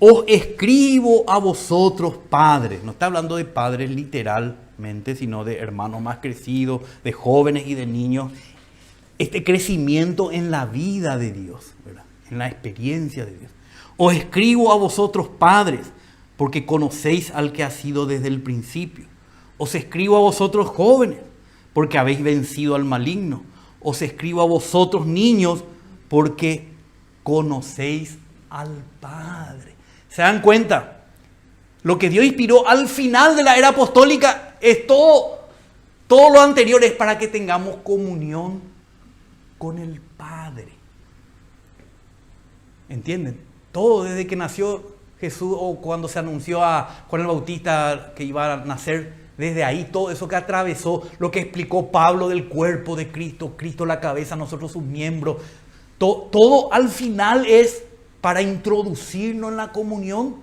Os escribo a vosotros, padres. No está hablando de padres literalmente, sino de hermanos más crecidos, de jóvenes y de niños. Este crecimiento en la vida de Dios, ¿verdad? En la experiencia de Dios. Os escribo a vosotros, padres, porque conocéis al que ha sido desde el principio. Os escribo a vosotros, jóvenes, porque habéis vencido al maligno. Os escribo a vosotros, niños, porque conocéis al Padre. ¿Se dan cuenta? Lo que Dios inspiró al final de la era apostólica es todo lo anterior es para que tengamos comunión con el Padre. ¿Entienden? Todo desde que nació Jesús o cuando se anunció a Juan el Bautista que iba a nacer, desde ahí todo eso que atravesó, lo que explicó Pablo del cuerpo de Cristo, Cristo la cabeza, nosotros sus miembros, todo al final es para introducirnos en la comunión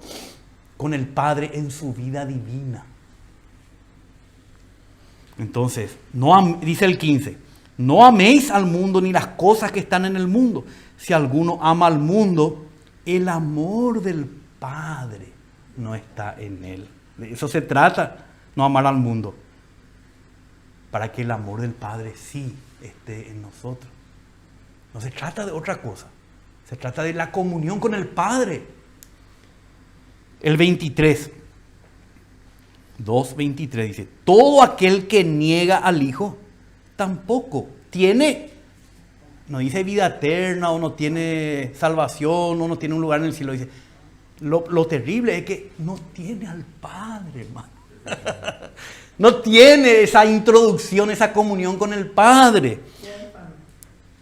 con el Padre en su vida divina. Entonces, dice el 15, no améis al mundo ni las cosas que están en el mundo. Si alguno ama al mundo, el amor del Padre no está en él. De eso se trata, no amar al mundo, para que el amor del Padre sí esté en nosotros. No se trata de otra cosa, se trata de la comunión con el Padre. El 23, 2:23 dice, todo aquel que niega al Hijo tampoco tiene, no dice vida eterna o no tiene salvación o no tiene un lugar en el cielo. Dice, lo terrible es que no tiene al Padre, hermano. No tiene esa introducción, esa comunión con el Padre.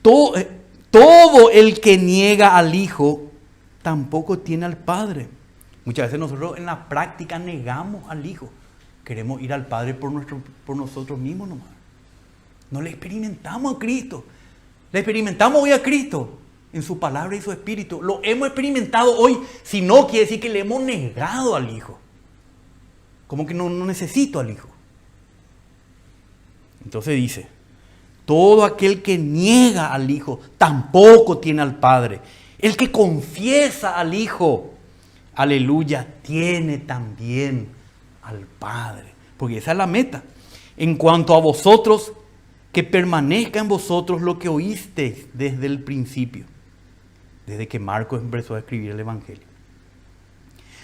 Todo el que niega al Hijo tampoco tiene al Padre. Muchas veces nosotros en la práctica negamos al Hijo. Queremos ir al Padre por nosotros mismos nomás. No le experimentamos a Cristo. Le experimentamos hoy a Cristo en su palabra y su espíritu. Lo hemos experimentado hoy, si no quiere decir que le hemos negado al Hijo. Como que no necesito al Hijo. Entonces dice, todo aquel que niega al Hijo tampoco tiene al Padre. El que confiesa al Hijo, aleluya, tiene también al Padre. Porque esa es la meta. En cuanto a vosotros, que permanezca en vosotros lo que oísteis desde el principio. Desde que Marcos empezó a escribir el Evangelio.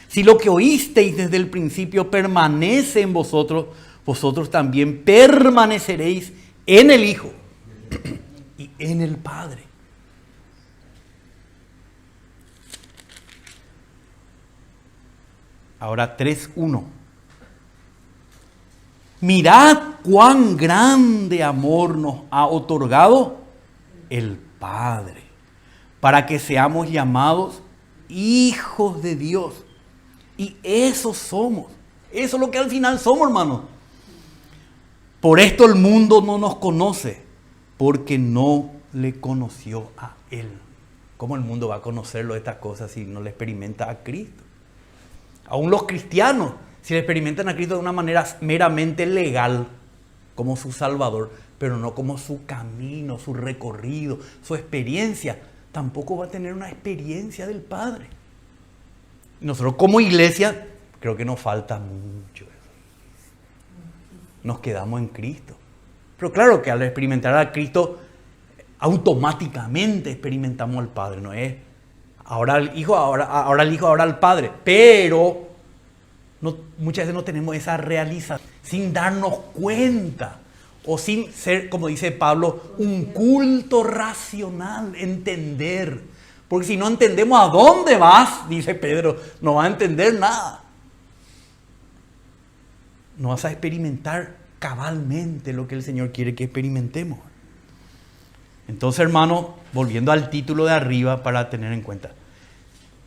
Si lo que oísteis desde el principio permanece en vosotros, vosotros también permaneceréis en el Hijo y en el Padre. Ahora 3:1. Mirad cuán grande amor nos ha otorgado el Padre, para que seamos llamados hijos de Dios. Y eso somos. Eso es lo que al final somos, hermanos. Por esto el mundo no nos conoce, porque no le conoció a Él. ¿Cómo el mundo va a conocerlo estas cosas si no le experimenta a Cristo? Aún los cristianos, si le experimentan a Cristo de una manera meramente legal, como su Salvador, pero no como su camino, su recorrido, su experiencia, tampoco va a tener una experiencia del Padre. Nosotros como iglesia, creo que nos falta mucho eso. Nos quedamos en Cristo. Pero claro que al experimentar a Cristo, automáticamente experimentamos al Padre. No es ahora el Hijo, ahora el Hijo, ahora el Padre. Pero muchas veces no tenemos esa realización sin darnos cuenta. O sin ser, como dice Pablo, un culto racional, entender. Porque si no entendemos a dónde vas, dice Pedro, no vas a entender nada. No vas a experimentar cabalmente lo que el Señor quiere que experimentemos. Entonces, hermano, volviendo al título de arriba para tener en cuenta.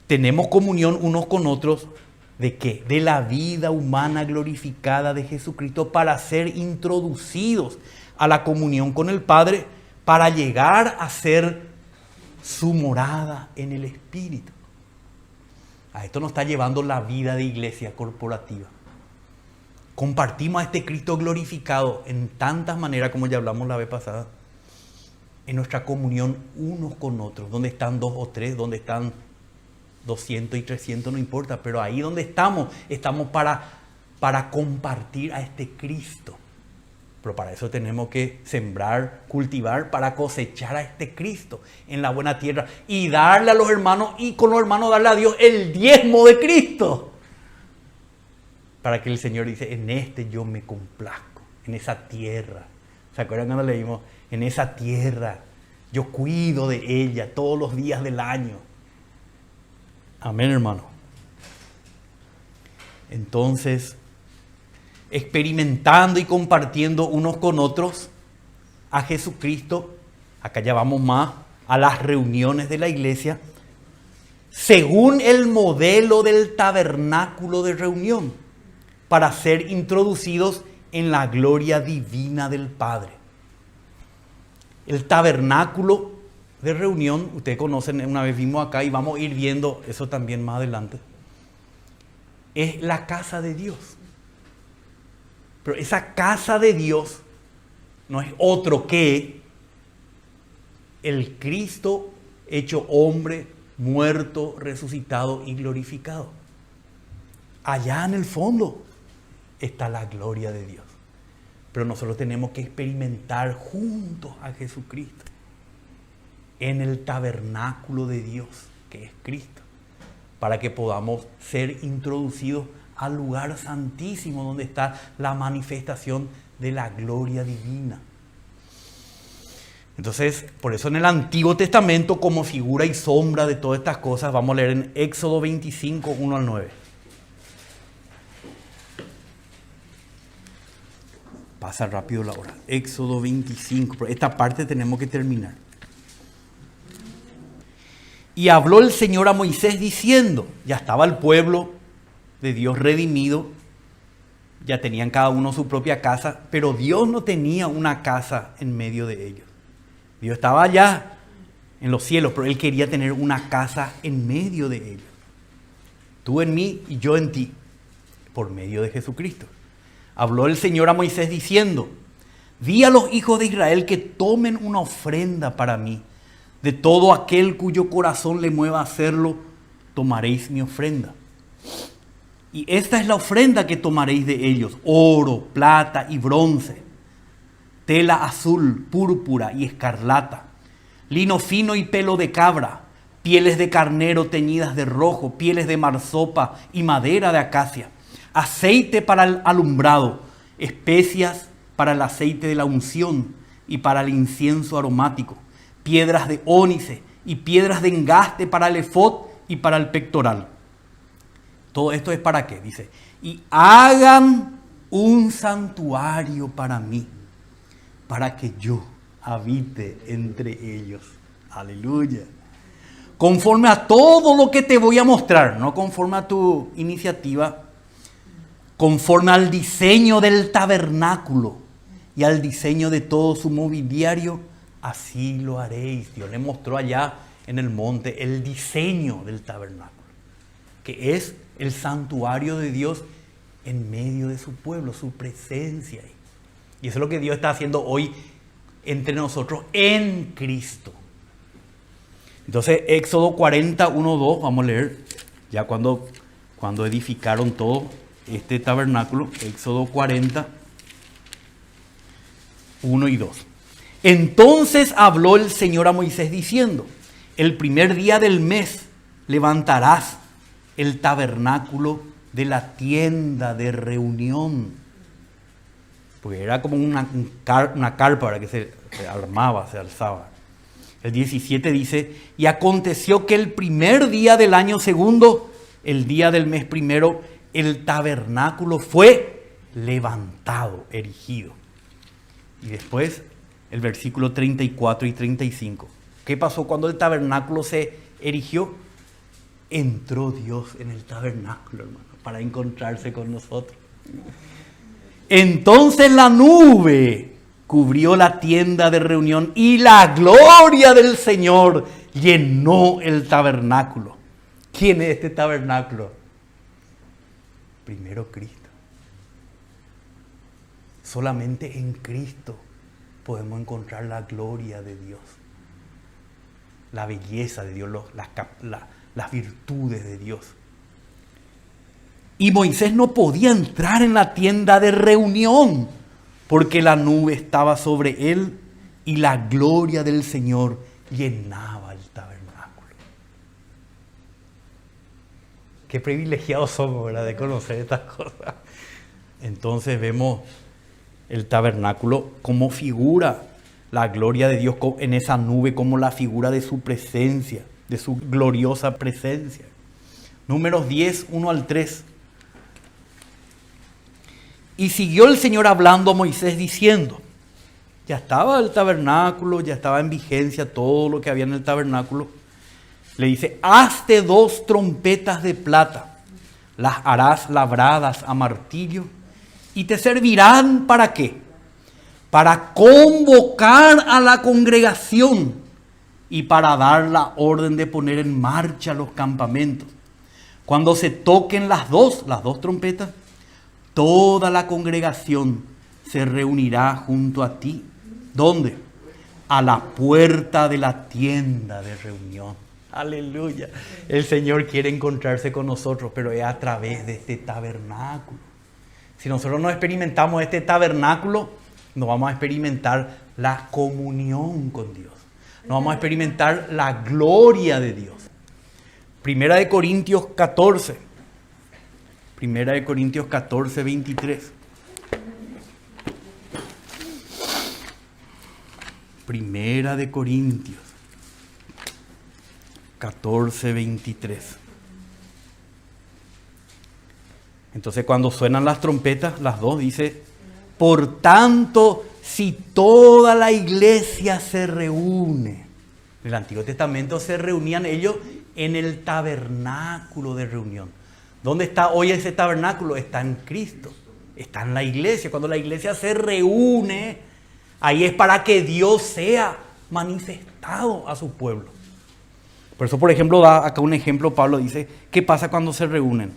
Tenemos comunión unos con otros. ¿De qué? De la vida humana glorificada de Jesucristo para ser introducidos a la comunión con el Padre, para llegar a ser su morada en el Espíritu. A esto nos está llevando la vida de iglesia corporativa. Compartimos a este Cristo glorificado en tantas maneras como ya hablamos la vez pasada. En nuestra comunión unos con otros. Donde están 2 o 3, donde están 200 y 300, no importa. Pero ahí donde estamos para compartir a este Cristo. Pero para eso tenemos que sembrar, cultivar, para cosechar a este Cristo en la buena tierra. Y darle a los hermanos, y con los hermanos darle a Dios el diezmo de Cristo. Para que el Señor dice, en este yo me complazco, en esa tierra. ¿Se acuerdan cuando leímos? En esa tierra yo cuido de ella todos los días del año. Amén, hermano. Entonces, experimentando y compartiendo unos con otros a Jesucristo, acá ya vamos más a las reuniones de la iglesia, según el modelo del tabernáculo de reunión, para ser introducidos en la gloria divina del Padre. El tabernáculo de reunión, ustedes conocen, una vez vimos acá y vamos a ir viendo eso también más adelante, es la casa de Dios. Pero esa casa de Dios no es otro que el Cristo hecho hombre, muerto, resucitado y glorificado. Allá en el fondo está la gloria de Dios. Pero nosotros tenemos que experimentar juntos a Jesucristo en el tabernáculo de Dios, que es Cristo, para que podamos ser introducidos al lugar santísimo donde está la manifestación de la gloria divina. Entonces, por eso en el Antiguo Testamento, como figura y sombra de todas estas cosas, vamos a leer en Éxodo 25, 1 al 9. Pasa rápido la hora. Éxodo 25, pero esta parte tenemos que terminar. Y habló el Señor a Moisés diciendo, ya estaba el pueblo de Dios redimido, ya tenían cada uno su propia casa, pero Dios no tenía una casa en medio de ellos. Dios estaba allá en los cielos, pero Él quería tener una casa en medio de ellos. Tú en mí y yo en ti, por medio de Jesucristo. Habló el Señor a Moisés diciendo, di a los hijos de Israel que tomen una ofrenda para mí. De todo aquel cuyo corazón le mueva a hacerlo, tomaréis mi ofrenda. Y esta es la ofrenda que tomaréis de ellos: oro, plata y bronce, tela azul, púrpura y escarlata, lino fino y pelo de cabra, pieles de carnero teñidas de rojo, pieles de marsopa y madera de acacia, aceite para el alumbrado, especias para el aceite de la unción y para el incienso aromático, piedras de ónice y piedras de engaste para el efod y para el pectoral. Todo esto es para qué, dice, y hagan un santuario para mí, para que yo habite entre ellos. Aleluya. Conforme a todo lo que te voy a mostrar, no conforme a tu iniciativa, conforme al diseño del tabernáculo y al diseño de todo su mobiliario, así lo haréis. Dios le mostró allá en el monte el diseño del tabernáculo, que es el santuario de Dios en medio de su pueblo, su presencia ahí. Y eso es lo que Dios está haciendo hoy entre nosotros en Cristo. Entonces, Éxodo 40, 1, 2, vamos a leer, ya cuando edificaron todo este tabernáculo, Éxodo 40, 1 y 2. Entonces habló el Señor a Moisés diciendo, el primer día del mes levantarás el tabernáculo de la tienda de reunión. Porque era como una carpa para que se armaba, se alzaba. El 17 dice, y aconteció que el primer día del año segundo, el día del mes primero, el tabernáculo fue levantado, erigido. Y después el versículo 34 y 35. ¿Qué pasó cuando el tabernáculo se erigió? Entró Dios en el tabernáculo, hermano, para encontrarse con nosotros. Entonces la nube cubrió la tienda de reunión y la gloria del Señor llenó el tabernáculo. ¿Quién es este tabernáculo? Primero Cristo. Solamente en Cristo podemos encontrar la gloria de Dios, la belleza de Dios, las virtudes de Dios. Y Moisés no podía entrar en la tienda de reunión porque la nube estaba sobre él y la gloria del Señor llenaba el tabernáculo. Qué privilegiados somos, ¿verdad?, de conocer estas cosas. Entonces vemos el tabernáculo como figura, la gloria de Dios en esa nube como la figura de su presencia, de su gloriosa presencia. Números 10, 1 al 3. Y siguió el Señor hablando a Moisés diciendo, ya estaba el tabernáculo, ya estaba en vigencia todo lo que había en el tabernáculo. Le dice, hazte 2 trompetas de plata, las harás labradas a martillo y te servirán ¿para qué? Para convocar a la congregación y para dar la orden de poner en marcha los campamentos. Cuando se toquen las dos trompetas, toda la congregación se reunirá junto a ti. ¿Dónde? A la puerta de la tienda de reunión. Aleluya. El Señor quiere encontrarse con nosotros, pero es a través de este tabernáculo. Si nosotros no experimentamos este tabernáculo, no vamos a experimentar la comunión con Dios. No vamos a experimentar la gloria de Dios. Primera de Corintios 14. Primera de Corintios 14, 23. Primera de Corintios 14, 23. Entonces cuando suenan las trompetas, las dos, dice, por tanto, si toda la iglesia se reúne. En el Antiguo Testamento se reunían ellos en el tabernáculo de reunión. ¿Dónde está hoy ese tabernáculo? Está en Cristo, está en la iglesia. Cuando la iglesia se reúne, ahí es para que Dios sea manifestado a su pueblo. Por eso, por ejemplo, da acá un ejemplo, Pablo dice, ¿qué pasa cuando se reúnen?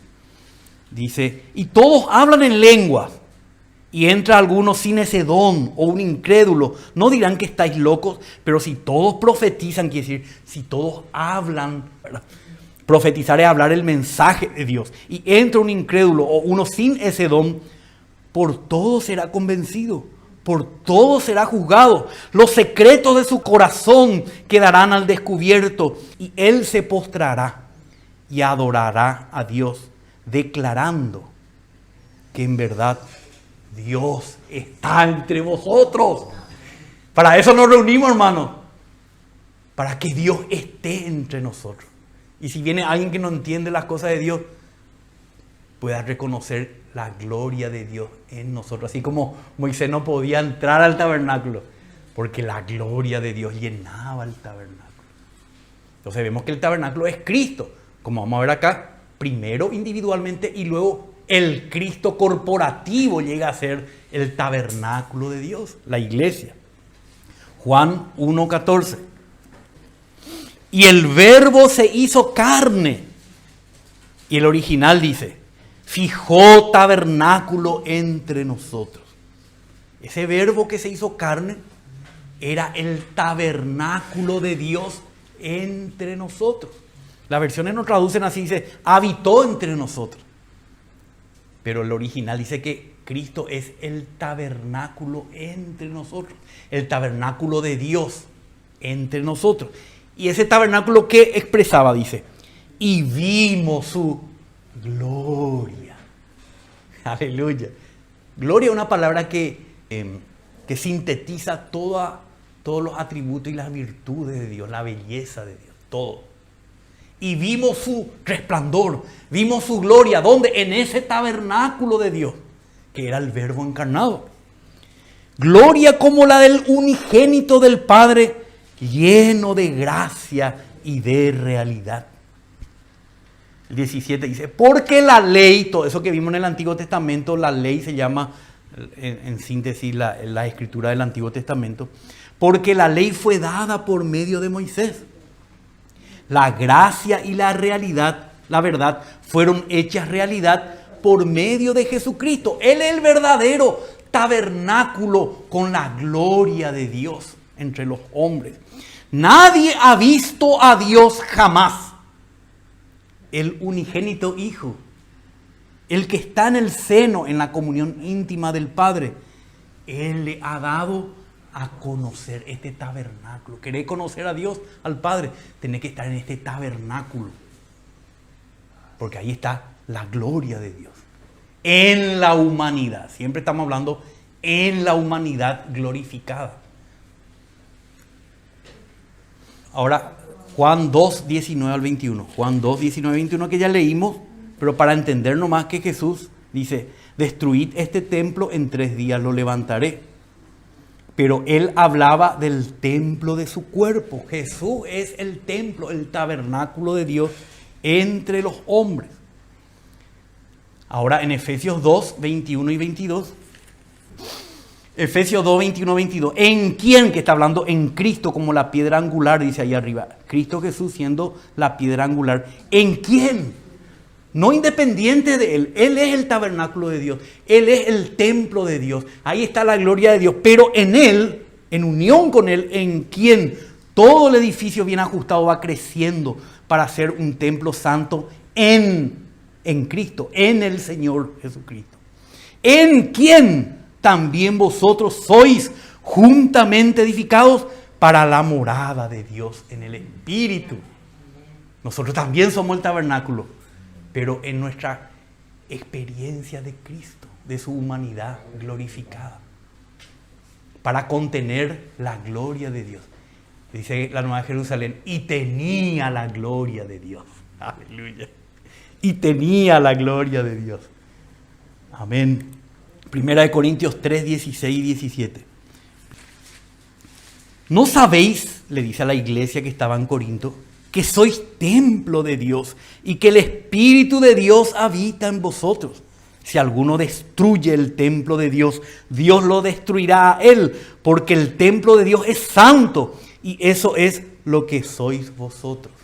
Dice, y todos hablan en lenguas, y entra alguno sin ese don o un incrédulo, no dirán que estáis locos, pero si todos profetizan, quiere decir, si todos hablan, ¿verdad? Profetizar es hablar el mensaje de Dios, y entra un incrédulo o uno sin ese don, por todo será convencido, por todo será juzgado, los secretos de su corazón quedarán al descubierto, y él se postrará y adorará a Dios, declarando que en verdad Dios está entre vosotros. Para eso nos reunimos, hermanos, para que Dios esté entre nosotros. Y si viene alguien que no entiende las cosas de Dios, pueda reconocer la gloria de Dios en nosotros. Así como Moisés no podía entrar al tabernáculo, porque la gloria de Dios llenaba el tabernáculo. Entonces vemos que el tabernáculo es Cristo, como vamos a ver acá, primero individualmente y luego el Cristo corporativo llega a ser el tabernáculo de Dios, la iglesia. Juan 1:14. Y el verbo se hizo carne. Y el original dice, fijó tabernáculo entre nosotros. Ese verbo que se hizo carne era el tabernáculo de Dios entre nosotros. Las versiones no traducen así, dice, habitó entre nosotros. Pero el original dice que Cristo es el tabernáculo entre nosotros. El tabernáculo de Dios entre nosotros. Y ese tabernáculo que expresaba, dice, y vimos su gloria. Aleluya. Gloria es una palabra que sintetiza todos los atributos y las virtudes de Dios, la belleza de Dios, todo. Y vimos su resplandor, vimos su gloria. ¿Dónde? En ese tabernáculo de Dios, que era el Verbo encarnado. Gloria como la del unigénito del Padre, lleno de gracia y de realidad. El 17 dice, porque la ley, todo eso que vimos en el Antiguo Testamento, la ley se llama, en síntesis, la escritura del Antiguo Testamento, porque la ley fue dada por medio de Moisés. La gracia y la realidad la verdad, fueron hechas realidad por medio de Jesucristo. Él es el verdadero tabernáculo con la gloria de Dios entre los hombres. Nadie ha visto a Dios jamás. El unigénito Hijo, el que está en el seno, en la comunión íntima del Padre, Él le ha dado a conocer este tabernáculo. ¿Querés conocer a Dios, al Padre? Tenés que estar en este tabernáculo. Porque ahí está la gloria de Dios. En la humanidad. Siempre estamos hablando en la humanidad glorificada. Ahora, Juan 2, 19 al 21. Juan 2, 19 al 21 que ya leímos, pero para entender nomás que Jesús dice, destruid este templo, en 3 días lo levantaré. Pero él hablaba del templo de su cuerpo. Jesús es el templo, el tabernáculo de Dios entre los hombres. Ahora en Efesios 2, 21 y 22. Efesios 2, 21, 22. ¿En quién? Que está hablando en Cristo como la piedra angular, dice ahí arriba. Cristo Jesús siendo la piedra angular. ¿En quién? No independiente de Él. Él es el tabernáculo de Dios. Él es el templo de Dios. Ahí está la gloria de Dios. Pero en Él, en unión con Él, en quien todo el edificio bien ajustado va creciendo para ser un templo santo en Cristo, en el Señor Jesucristo. En quien también vosotros sois juntamente edificados para la morada de Dios en el Espíritu. Nosotros también somos el tabernáculo, pero en nuestra experiencia de Cristo, de su humanidad glorificada, para contener la gloria de Dios. Dice la Nueva Jerusalén, y tenía la gloria de Dios. Aleluya. Y tenía la gloria de Dios. Amén. Primera de Corintios 3, 16 y 17. ¿No sabéis, le dice a la iglesia que estaba en Corinto, que sois templo de Dios y que el Espíritu de Dios habita en vosotros? Si alguno destruye el templo de Dios, Dios lo destruirá a él, porque el templo de Dios es santo y eso es lo que sois vosotros.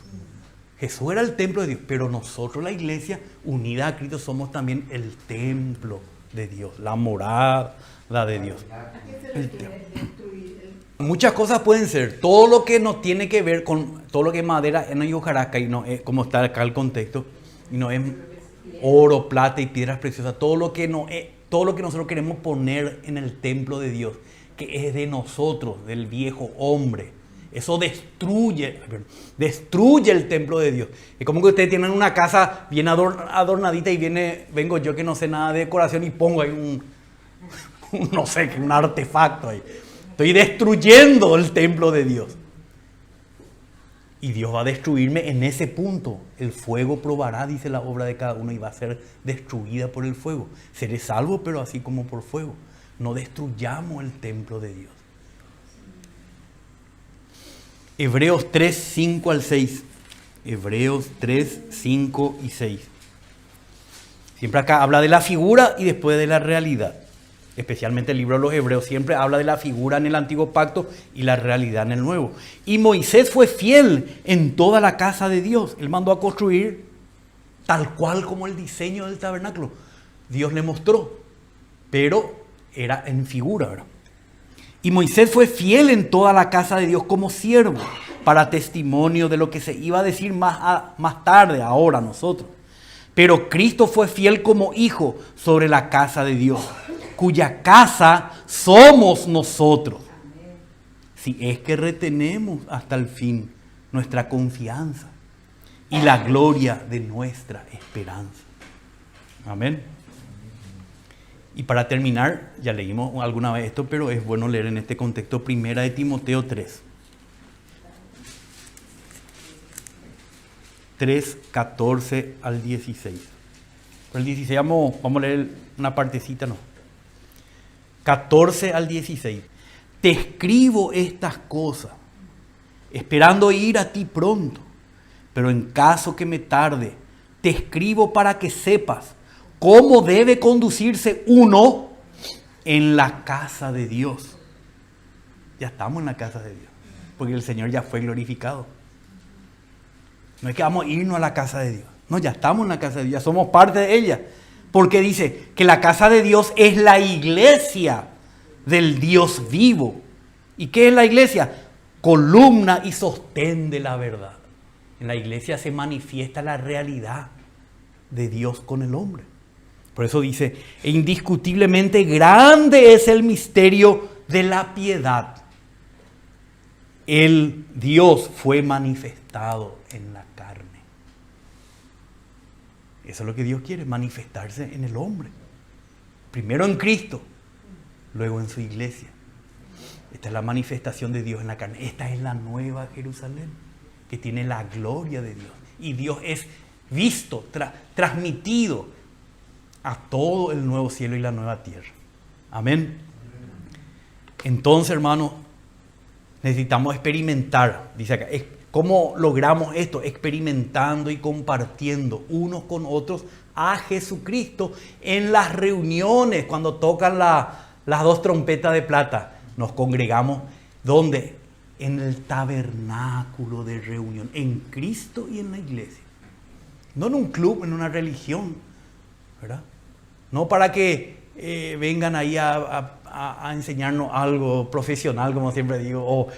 Jesús era el templo de Dios, pero nosotros, la iglesia unida a Cristo, somos también el templo de Dios, la morada de Dios. ¿A qué se refiere destruir? Muchas cosas pueden ser, todo lo que no tiene que ver con todo lo que es madera, no es hojarasca, y no es, como está acá el contexto, y no es oro, plata y piedras preciosas, todo lo que nosotros queremos poner en el templo de Dios, que es de nosotros, del viejo hombre. Eso destruye el templo de Dios. Es como que ustedes tienen una casa bien adornadita y vengo yo que no sé nada de decoración y pongo ahí un artefacto ahí. Estoy destruyendo el templo de Dios. Y Dios va a destruirme en ese punto. El fuego probará, dice la obra de cada uno, y va a ser destruida por el fuego. Seré salvo, pero así como por fuego. No destruyamos el templo de Dios. Hebreos 3, 5 al 6. Hebreos 3, 5 y 6. Siempre acá habla de la figura y después de la realidad. Especialmente el libro de los Hebreos siempre habla de la figura en el antiguo pacto y la realidad en el nuevo. Y Moisés fue fiel en toda la casa de Dios. Él mandó a construir tal cual como el diseño del tabernáculo. Dios le mostró, pero era en figura, ¿verdad? Y Moisés fue fiel en toda la casa de Dios como siervo, para testimonio de lo que se iba a decir más tarde, ahora nosotros. Pero Cristo fue fiel como hijo sobre la casa de Dios, cuya casa somos nosotros. Si es que retenemos hasta el fin nuestra confianza y la gloria de nuestra esperanza. Amén. Y para terminar, ya leímos alguna vez esto, pero es bueno leer en este contexto, primera de Timoteo 3. 3, 14 al 16. Por el 16 vamos a leer una partecita, ¿no? 14 al 16. Te escribo estas cosas, esperando ir a ti pronto, pero en caso que me tarde, te escribo para que sepas cómo debe conducirse uno en la casa de Dios. Ya estamos en la casa de Dios, porque el Señor ya fue glorificado. No es que vamos a irnos a la casa de Dios. No, ya estamos en la casa de Dios, ya somos parte de ella. Porque dice que la casa de Dios es la iglesia del Dios vivo. ¿Y qué es la iglesia? Columna y sostén de la verdad. En la iglesia se manifiesta la realidad de Dios con el hombre. Por eso dice, e indiscutiblemente grande es el misterio de la piedad. El Dios fue manifestado en la carne. Eso es lo que Dios quiere, manifestarse en el hombre. Primero en Cristo, luego en su iglesia. Esta es la manifestación de Dios en la carne. Esta es la nueva Jerusalén, que tiene la gloria de Dios. Y Dios es visto, transmitido a todo el nuevo cielo y la nueva tierra. Amén. Entonces, hermanos, necesitamos experimentar. Dice acá, ¿cómo logramos esto? Experimentando y compartiendo unos con otros a Jesucristo en las reuniones, cuando tocan las dos trompetas de plata. Nos congregamos, ¿dónde? En el tabernáculo de reunión, en Cristo y en la iglesia. No en un club, en una religión, ¿verdad? No para que vengan ahí a enseñarnos algo profesional, como siempre digo, o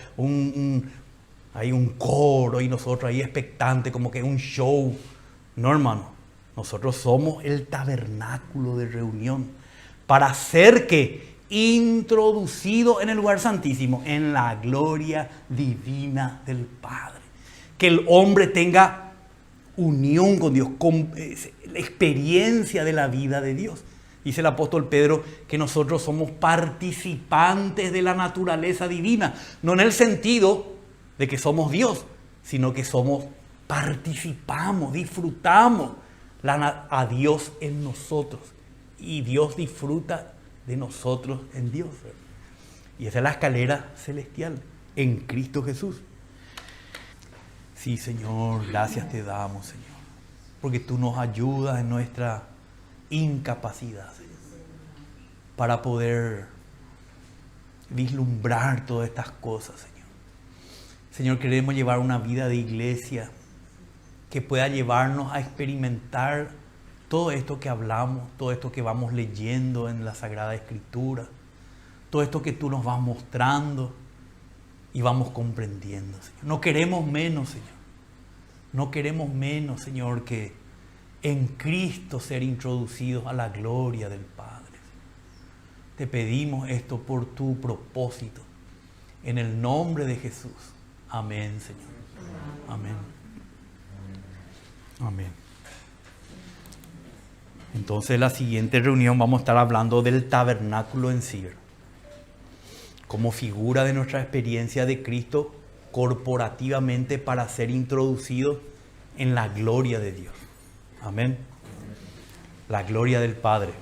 hay un coro y nosotros ahí expectantes, como que un show. No, hermano, nosotros somos el tabernáculo de reunión para ser que introducido en el lugar santísimo, en la gloria divina del Padre. Que el hombre tenga unión con Dios, con la experiencia de la vida de Dios. Dice el apóstol Pedro que nosotros somos participantes de la naturaleza divina, no en el sentido de que somos Dios, sino que participamos, disfrutamos a Dios en nosotros y Dios disfruta de nosotros en Dios. Y esa es la escalera celestial en Cristo Jesús. Sí, Señor, gracias te damos, Señor, porque tú nos ayudas en nuestra incapacidad, Señor, para poder vislumbrar todas estas cosas, Señor. Señor, queremos llevar una vida de iglesia que pueda llevarnos a experimentar todo esto que hablamos, todo esto que vamos leyendo en la Sagrada Escritura, todo esto que tú nos vas mostrando y vamos comprendiendo, Señor. No queremos menos, Señor. No queremos menos, Señor, que en Cristo ser introducidos a la gloria del Padre. Te pedimos esto por tu propósito, en el nombre de Jesús. Amén, Señor. Amén. Amén. Entonces, en la siguiente reunión vamos a estar hablando del tabernáculo en sí, como figura de nuestra experiencia de Cristo corporativamente para ser introducido en la gloria de Dios. Amén. La gloria del Padre.